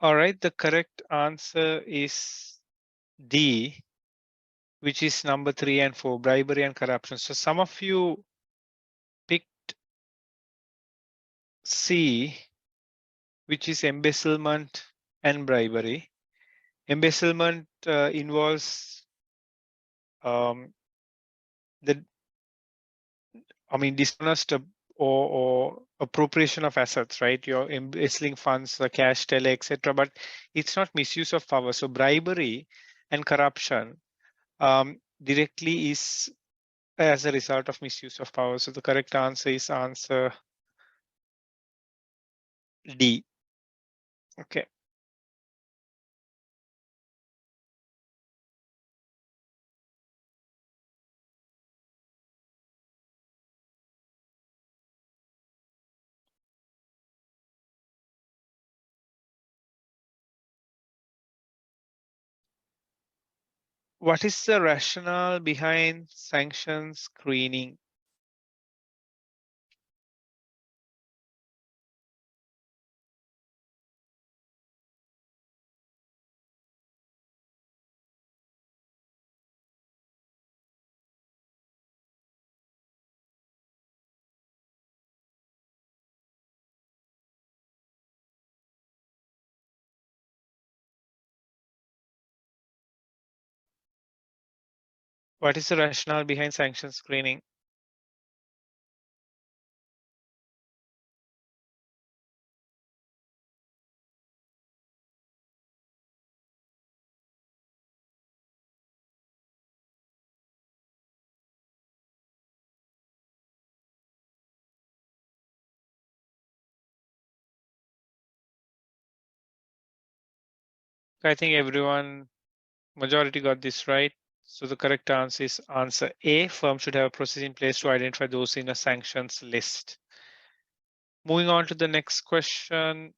All right, the correct answer is D, which is number 3 and 4, bribery and corruption. So some of you picked C, which is embezzlement and bribery. Embezzlement involves the, dishonest or appropriation of assets, right? You're embezzling funds, the cash, tele, etc. But it's not misuse of power. So bribery and corruption directly is as a result of misuse of power. So the correct answer is answer D. Okay. What is the rationale behind sanction screening? What is the rationale behind sanction screening? I think majority got this right. So the correct answer is answer A. Firm should have a process in place to identify those in a sanctions list. Moving on to the next question.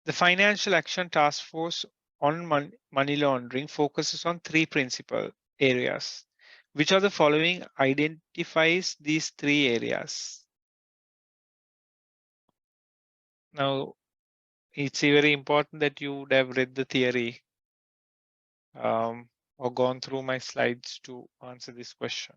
The Financial Action Task Force on Money Laundering focuses on 3 principal areas. Which of the following identifies these 3 areas? Now, it's very important that you would have read the theory or gone through my slides to answer this question.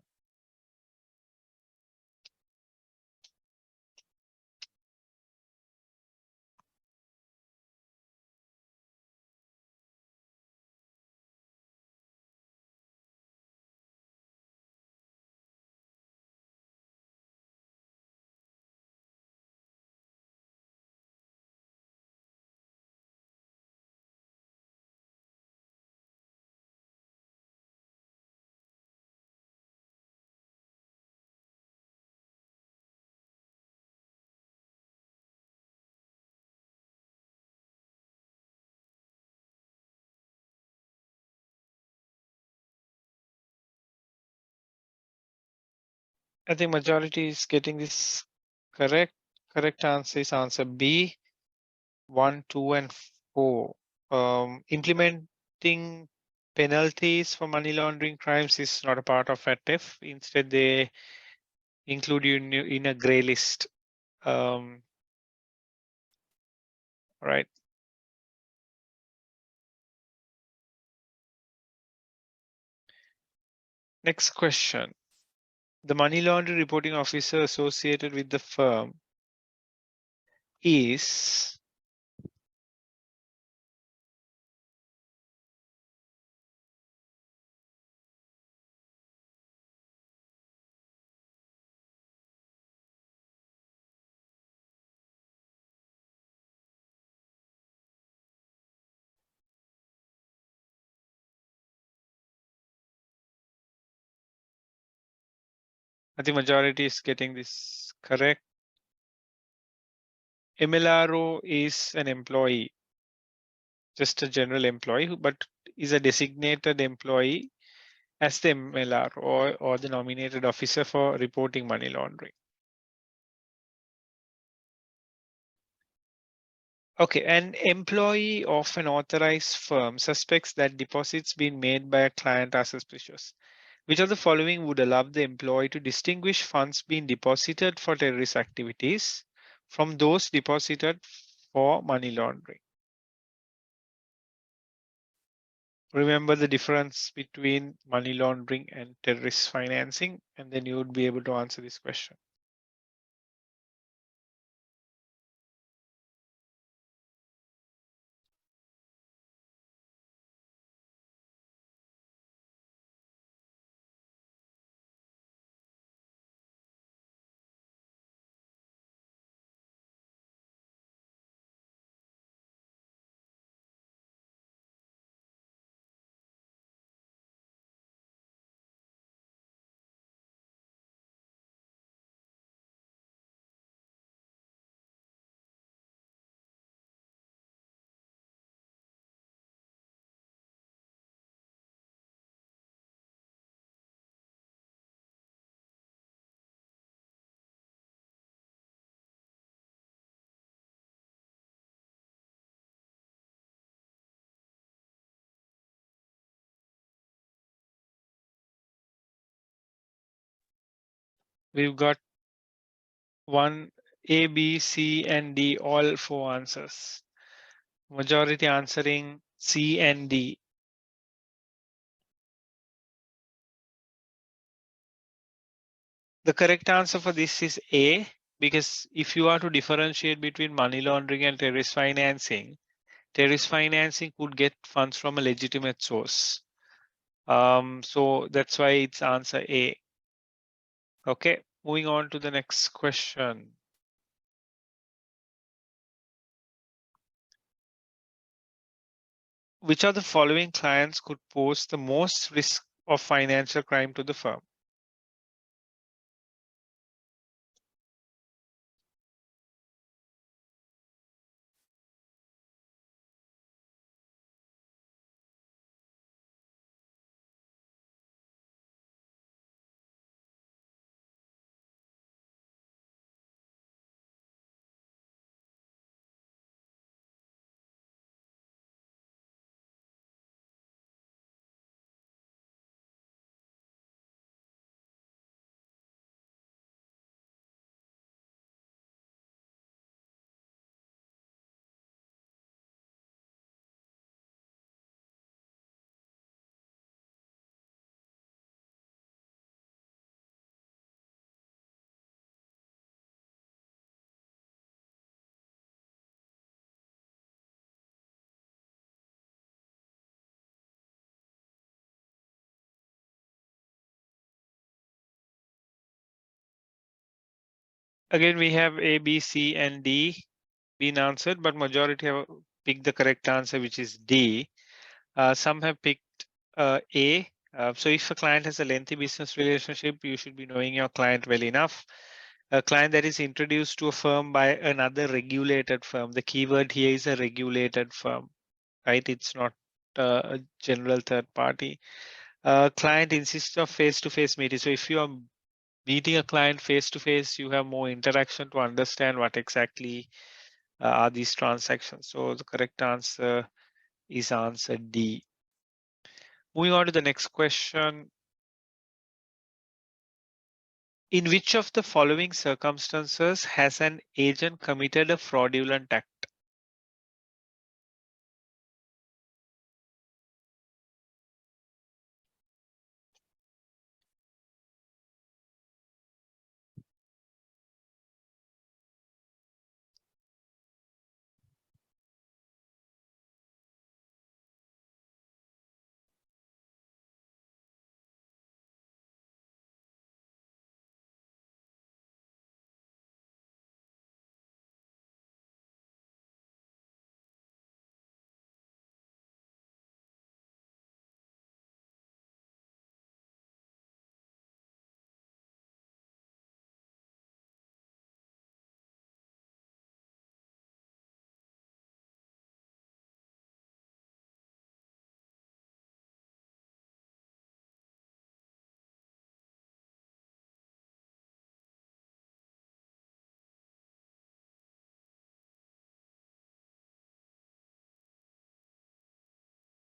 I think majority is getting this correct. Correct answer is answer B, 1, 2, and 4. Implementing penalties for money laundering crimes is not a part of FATF. Instead, they include you in a gray list. Right. Next question. The money laundering reporting officer associated with the firm is I think majority is getting this correct. MLRO is an employee, just a general employee, but is a designated employee as the MLR or the nominated officer for reporting money laundering. Okay, an employee of an authorized firm suspects that deposits being made by a client are suspicious. Which of the following would allow the employee to distinguish funds being deposited for terrorist activities from those deposited for money laundering? Remember the difference between money laundering and terrorist financing, and then you would be able to answer this question. We've got one A, B, C, and D, all four answers. Majority answering C and D. The correct answer for this is A, because if you are to differentiate between money laundering and terrorist financing could get funds from a legitimate source. So that's why it's answer A. Okay, moving on to the next question. Which of the following clients could pose the most risk of financial crime to the firm? Again, we have A, B, C, and D been answered, but majority have picked the correct answer, which is D. Some have picked A. So if a client has a lengthy business relationship, you should be knowing your client well enough. A client that is introduced to a firm by another regulated firm. The keyword here is a regulated firm, right? It's not a general third party. Client insists of face-to-face meeting. So if you are meeting a client face-to-face, you have more interaction to understand what exactly are these transactions. So the correct answer is answer D. Moving on to the next question. In which of the following circumstances has an agent committed a fraudulent act?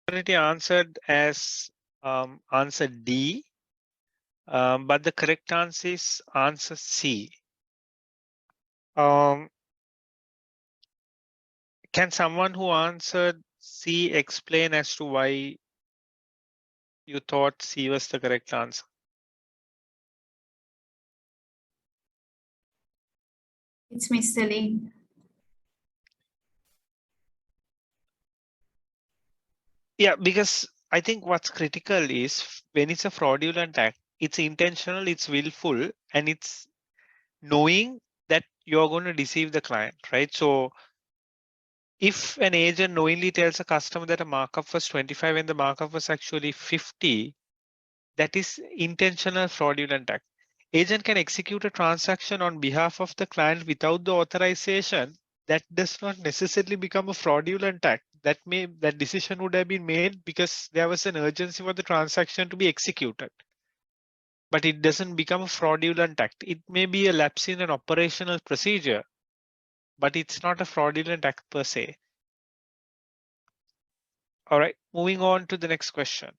Majority answered as answer D, but the correct answer is answer C. Can someone who answered C explain as to why you thought C was the correct answer? It's misselling. Yeah, because I think what's critical is when it's a fraudulent act, it's intentional, it's willful, and it's knowing that you're going to deceive the client, right? So if an agent knowingly tells a customer that a markup was 25 and the markup was actually 50, that is intentional fraudulent act. Agent can execute a transaction on behalf of the client without the authorization. That does not necessarily become a fraudulent act. That decision would have been made because there was an urgency for the transaction to be executed. But it doesn't become a fraudulent act. It may be a lapse in an operational procedure, but it's not a fraudulent act per se. All right, moving on to the next question.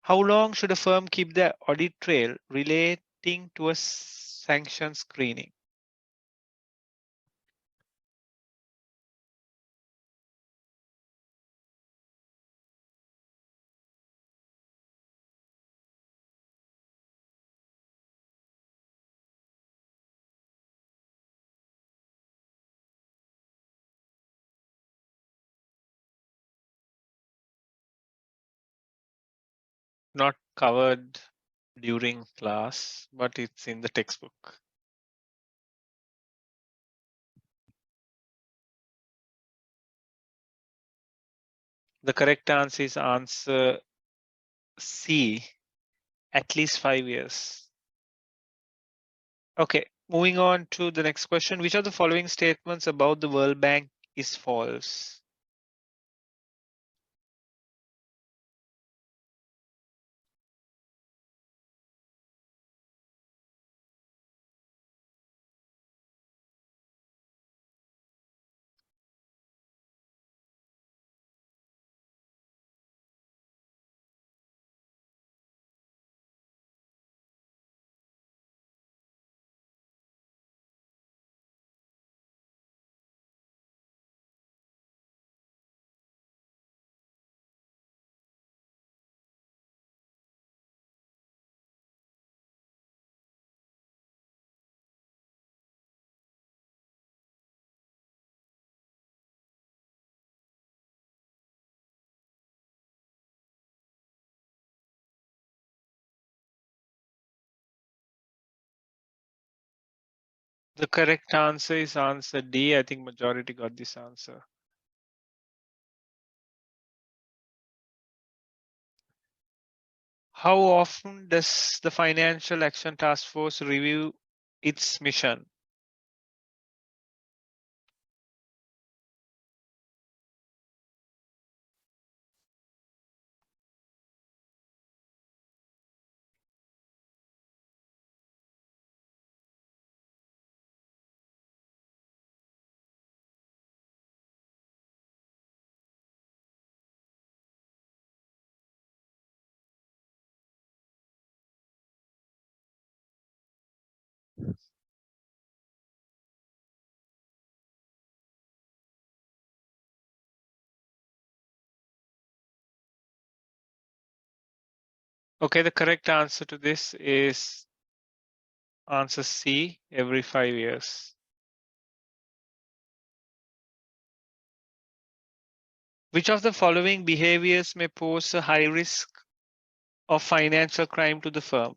How long should a firm keep the audit trail relating to a sanction screening? Not covered during class, but it's in the textbook. The correct answer is answer C, at least 5 years. Okay, moving on to the next question. Which of the following statements about the World Bank is false? The correct answer is answer D. I think majority got this answer. How often does the Financial Action Task Force review its mission? Okay, the correct answer to this is answer C, every 5 years. Which of the following behaviors may pose a high risk of financial crime to the firm?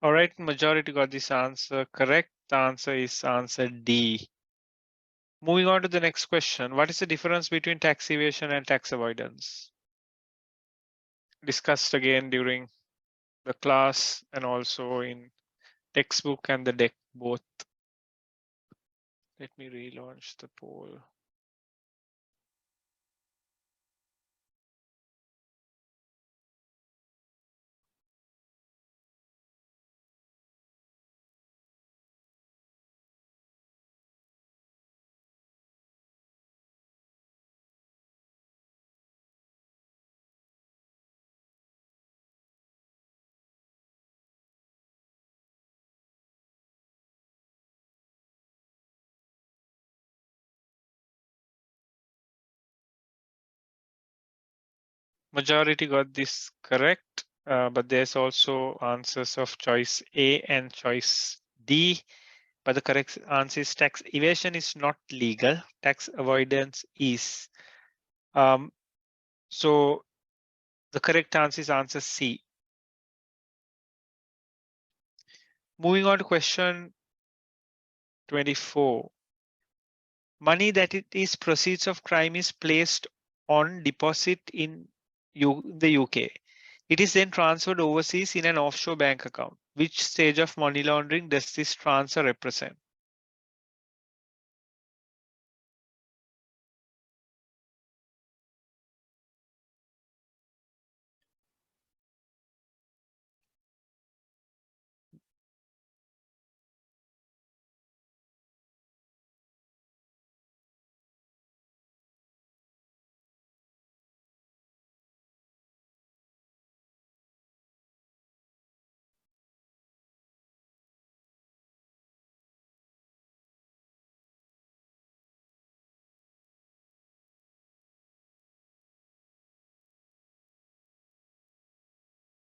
All right, majority got this answer correct. The answer is answer D. Moving on to the next question. What is the difference between tax evasion and tax avoidance? Discussed again during the class and also in textbook and the deck both. Let me relaunch the poll. Majority got this correct, but there's also answers of choice A and choice D. But the correct answer is tax evasion is not legal. Tax avoidance is. So the correct answer is answer C. Moving on to question 24. Money that it is proceeds of crime is placed on deposit in the UK. It is then transferred overseas in an offshore bank account. Which stage of money laundering does this transfer represent?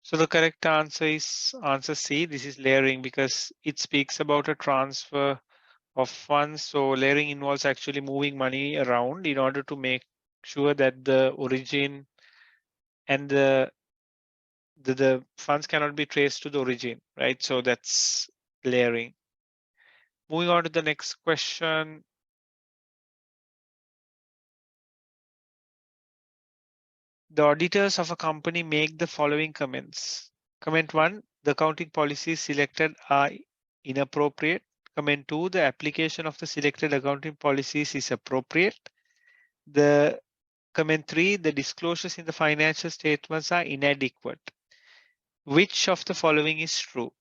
So the correct answer is answer C. This is layering because it speaks about a transfer of funds. So layering involves actually moving money around in order to make sure that the origin and the funds cannot be traced to the origin, right? So that's layering. Moving on to the next question. The auditors of a company make the following comments. Comment 1, the accounting policies selected are inappropriate. Comment 2, the application of the selected accounting policies is appropriate. The comment 3, the disclosures in the financial statements are inadequate. Which of the following is true?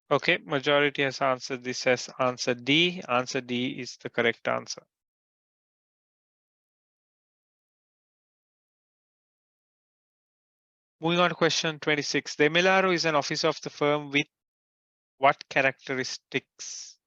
Okay, majority has answered this as answer D. Answer D is the correct answer. Moving on to question 26. The MLRO is an office of the firm with what characteristics?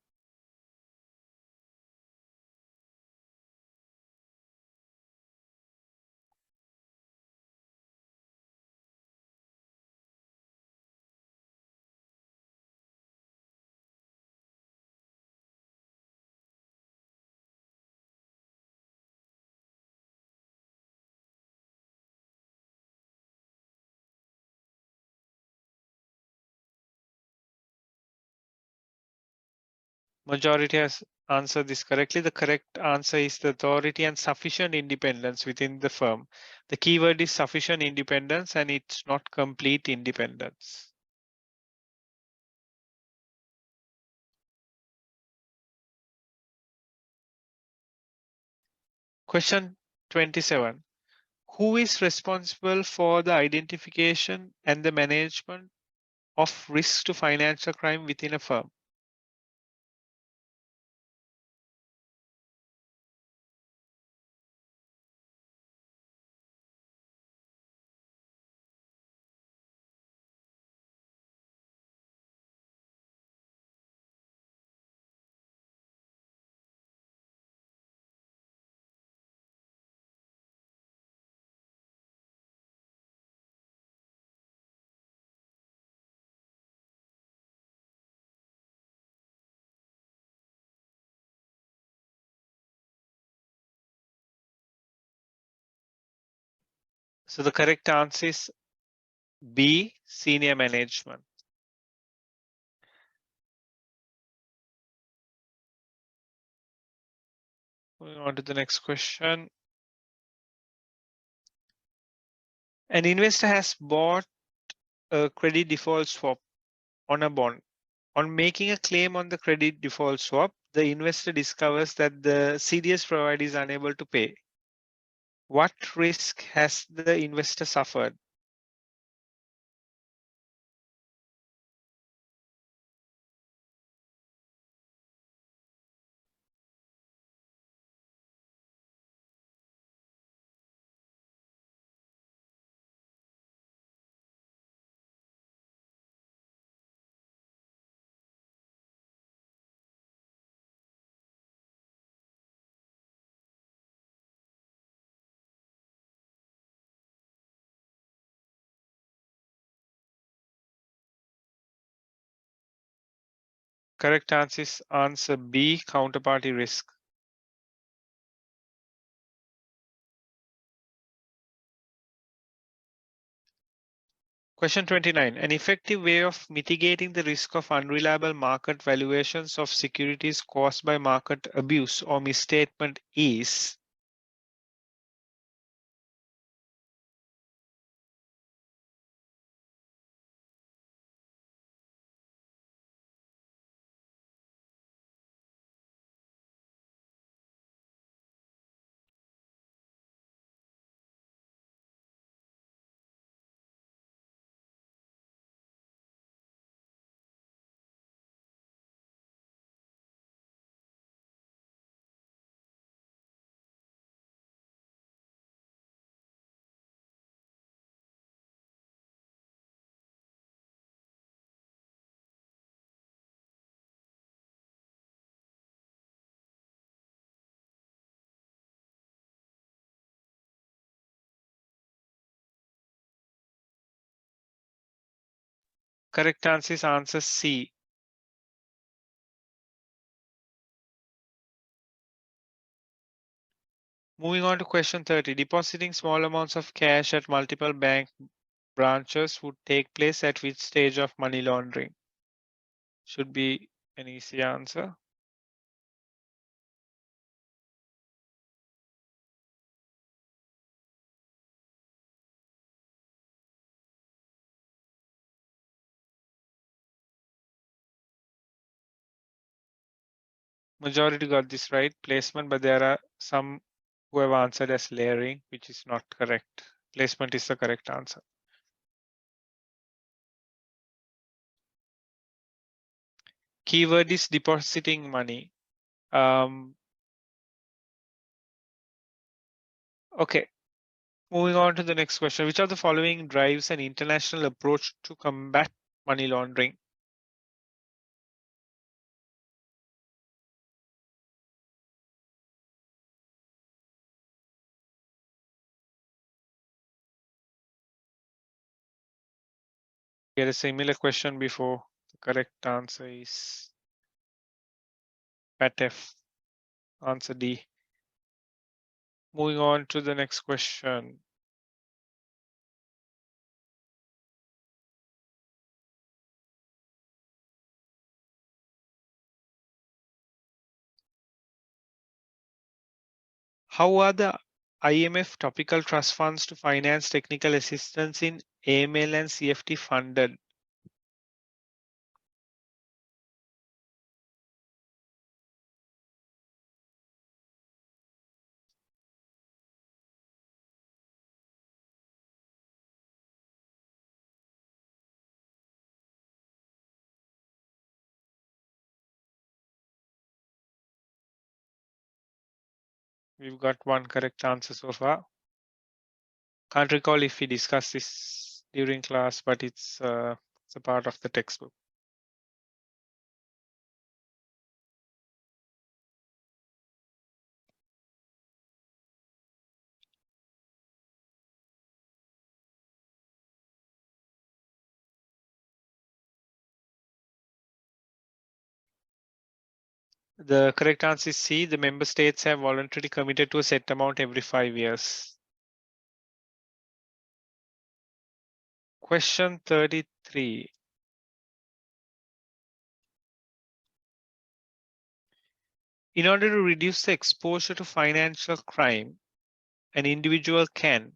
Majority has answered this correctly. The correct answer is the authority and sufficient independence within the firm. The keyword is sufficient independence and it's not complete independence. Question 27. Who is responsible for the identification and the management of risk to financial crime within a firm? So the correct answer is B, senior management. Moving on to the next question. An investor has bought a credit default swap on a bond. On making a claim on the credit default swap, the investor discovers that the CDS provider is unable to pay. What risk has the investor suffered? Correct answer is answer B, counterparty risk. Question 29. An effective way of mitigating the risk of unreliable market valuations of securities caused by market abuse or misstatement is correct answer is answer C. Moving on to question 30. Depositing small amounts of cash at multiple bank branches would take place at which stage of money laundering? Should be an easy answer. Majority got this right, placement, but there are some who have answered as layering, which is not correct. Placement is the correct answer. Keyword is depositing money. Okay, moving on to the next question. Which of the following drives an international approach to combat money laundering? Get a similar question before. The correct answer is PATF. Answer D. Moving on to the next question. How are the IMF topical trust funds to finance technical assistance in AML and CFT funded? We've got one correct answer so far. Can't recall if we discussed this during class, but it's a part of the textbook. The correct answer is C. The member states have voluntarily committed to a set amount every 5 years. Question 33. In order to reduce the exposure to financial crime, an individual can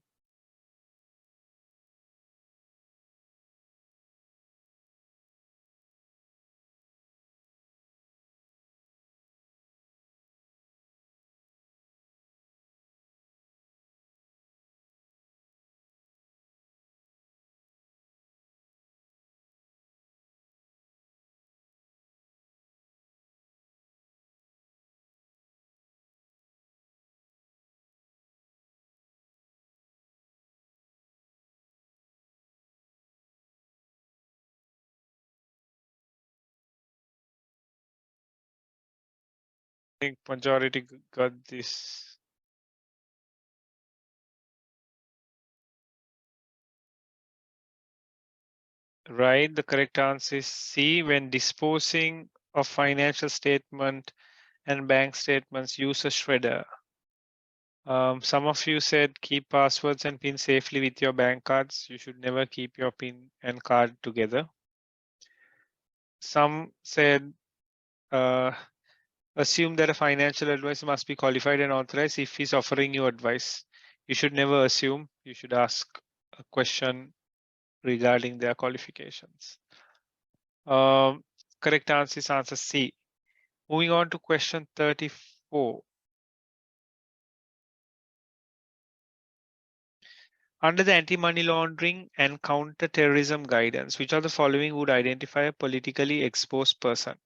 think majority got this. Right, the correct answer is C. When disposing of financial statement and bank statements, use a shredder. Some of you said keep passwords and PIN safely with your bank cards. You should never keep your PIN and card together. Some said assume that a financial advisor must be qualified and authorized if he's offering you advice. You should never assume. You should ask a question regarding their qualifications. Correct answer is answer C. Moving on to question 34. Under the anti-money laundering and counter-terrorism guidance, which of the following would identify a politically exposed person?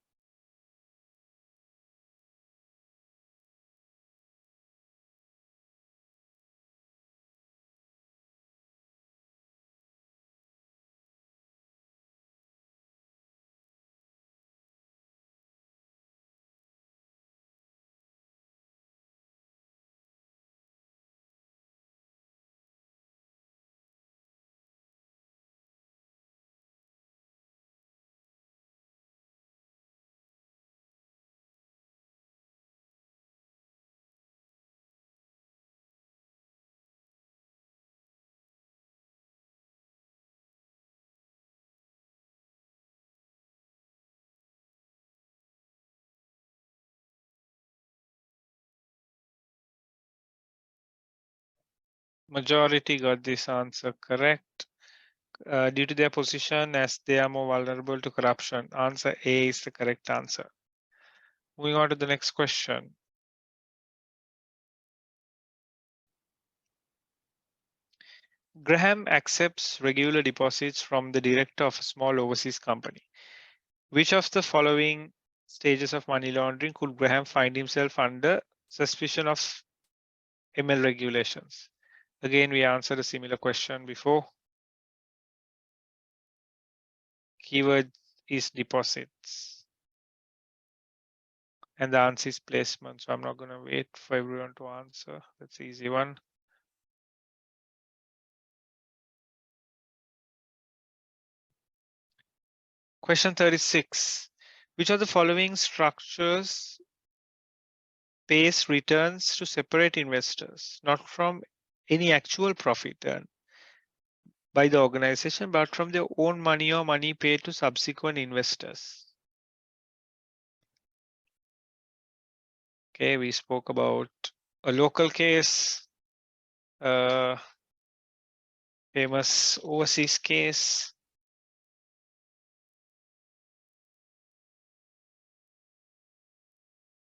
Majority got this answer correct. Due to their position as they are more vulnerable to corruption. Answer A is the correct answer. Moving on to the next question. Graham accepts regular deposits from the director of a small overseas company. Which of the following stages of money laundering could Graham find himself under suspicion of ML regulations? Again, we answered a similar question before. Keyword is deposits. And the answer is placement. So I'm not going to wait for everyone to answer. That's the easy one. Question 36. Which of the following structures pays returns to separate investors, not from any actual profit earned by the organization, but from their own money or money paid to subsequent investors? Okay, we spoke about a local case, famous overseas case.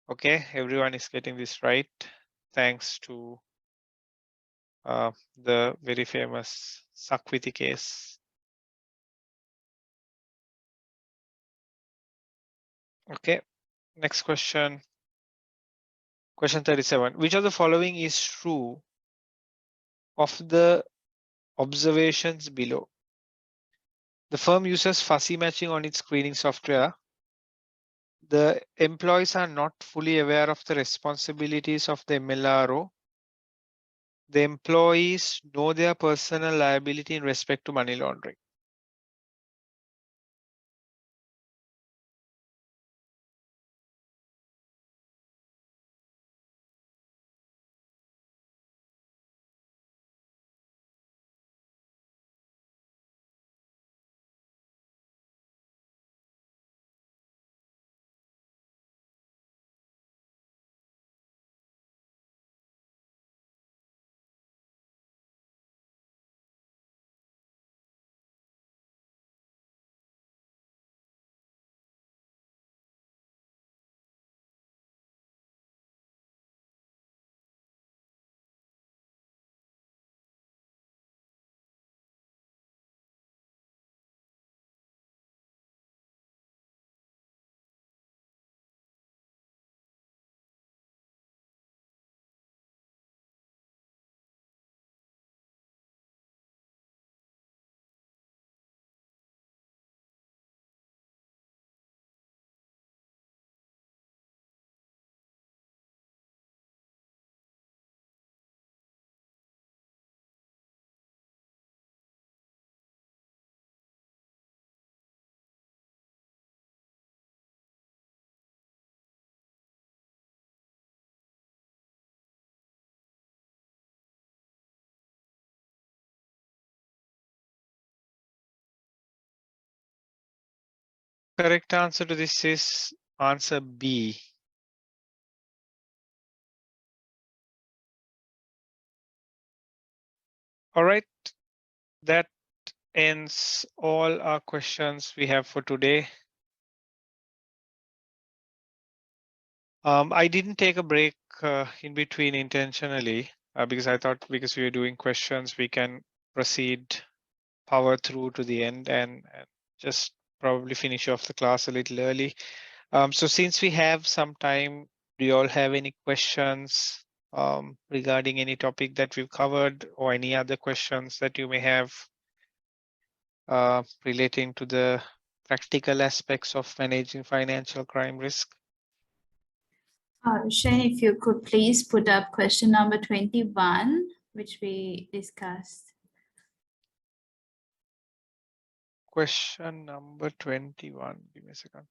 Okay, everyone is getting this right, thanks to the very famous Sakwiti case. Okay, next question. Question 37. Which of the following is true of the observations below? The firm uses fuzzy matching on its screening software. The employees are not fully aware of the responsibilities of the MLRO. The employees know their personal liability in respect to money laundering. Correct answer to this is answer B. All right, that ends all our questions we have for today. I didn't take a break in between intentionally because I thought because we were doing questions, we can proceed, power through to the end and just probably finish off the class a little early. So since we have some time, do you all have any questions regarding any topic that we've covered or any other questions that you may have relating to the practical aspects of managing financial crime risk? Shane, if you could please put up question number 21, which we discussed. Question number 21. Give me a second.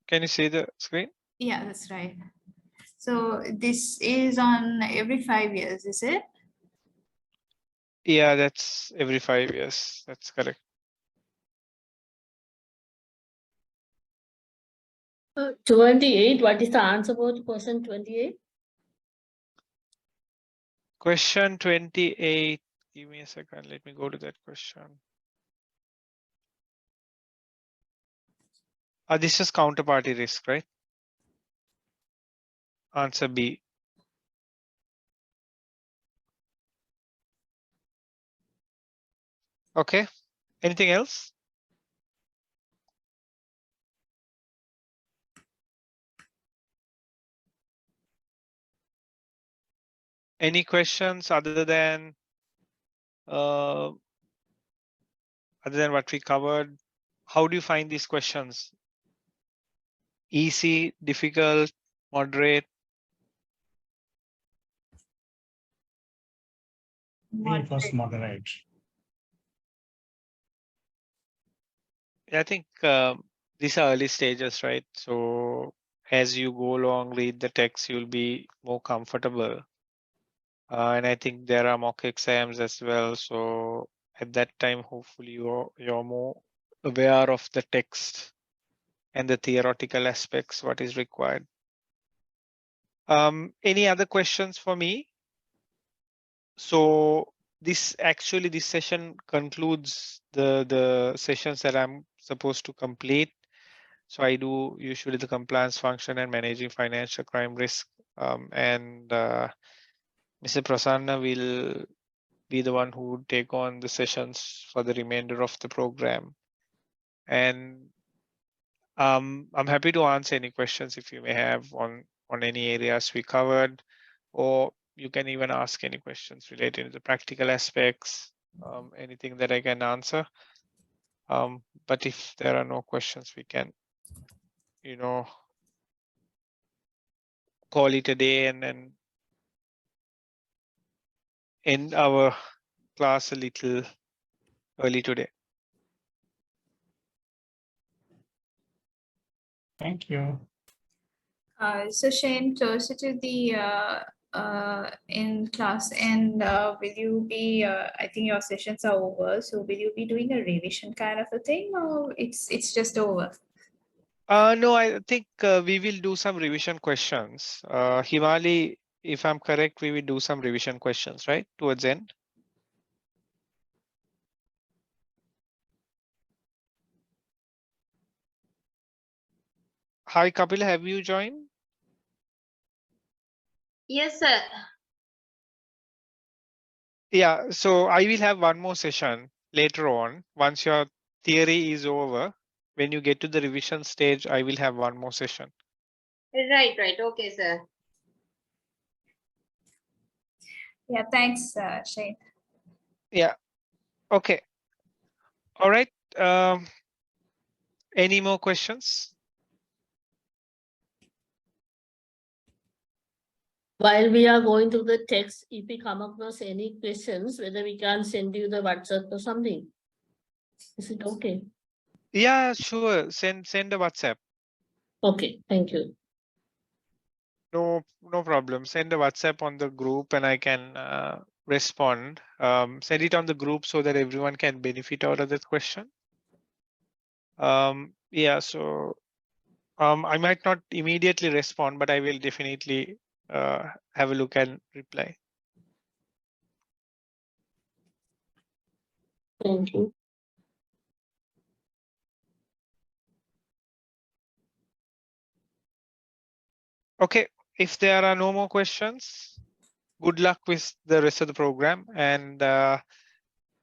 Can you see the screen? Yeah, that's right. So this is on every 5 years, is it? Yeah, that's every 5 years. That's correct. 28, what is the answer for the question 28? Question 28. Give me a second. Let me go to that question. This is counterparty risk, right? answer B. Okay. Anything else? Any questions other than what we covered? How do you find these questions? Easy, difficult, moderate? It was moderate. I think these are early stages, right? So as you go along, read the text, you'll be more comfortable. And I think there are mock exams as well. So at that time, hopefully you're more aware of the text and the theoretical aspects, what is required. Any other questions for me? So this session concludes the sessions that I'm supposed to complete. So I do usually the compliance function and managing financial crime risk. And Mr. Prasanna will be the one who would take on the sessions for the remainder of the program. And I'm happy to answer any questions if you may have on any areas we covered, or you can even ask any questions related to the practical aspects, anything that I can answer. But if there are no questions, we can, call it a day and then end our class a little early today. Thank you. So Shane, closer to the in class, and will you be? I think your sessions are over. So will you be doing a revision kind of a thing, or it's just over? No, I think we will do some revision questions. Himali, if I'm correct, we will do some revision questions, right? Towards end. Hi, Kapil, have you joined? Yes, sir. Yeah, so I will have one more session later on. Once your theory is over, when you get to the revision stage, I will have one more session. Right. Okay, sir. Yeah, thanks, Shane. Yeah, okay. All right. Any more questions? While we are going through the text, if we come across any questions, whether we can send you the WhatsApp or something. Is it okay? Yeah, sure. Send a WhatsApp. Okay, thank you. No problem. Send a WhatsApp on the group and I can respond. Send it on the group so that everyone can benefit out of that question. Yeah, so I might not immediately respond, but I will definitely have a look and reply. Thank you. Okay, if there are no more questions, good luck with the rest of the program. And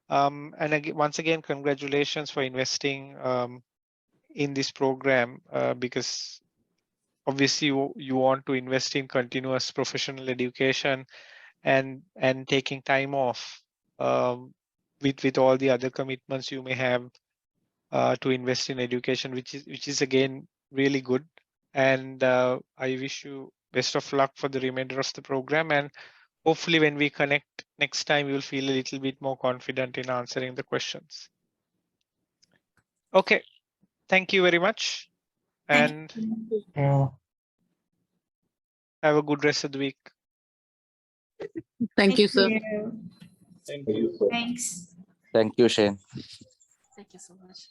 again, once again, congratulations for investing in this program because obviously you want to invest in continuous professional education and taking time off with all the other commitments you may have to invest in education, which is again really good. And I wish you best of luck for the remainder of the program. And hopefully when we connect next time, you'll feel a little bit more confident in answering the questions. Okay, thank you very much. And have a good rest of the week. Thank you, sir. Thanks. Thank you, Shane. Thank you so much.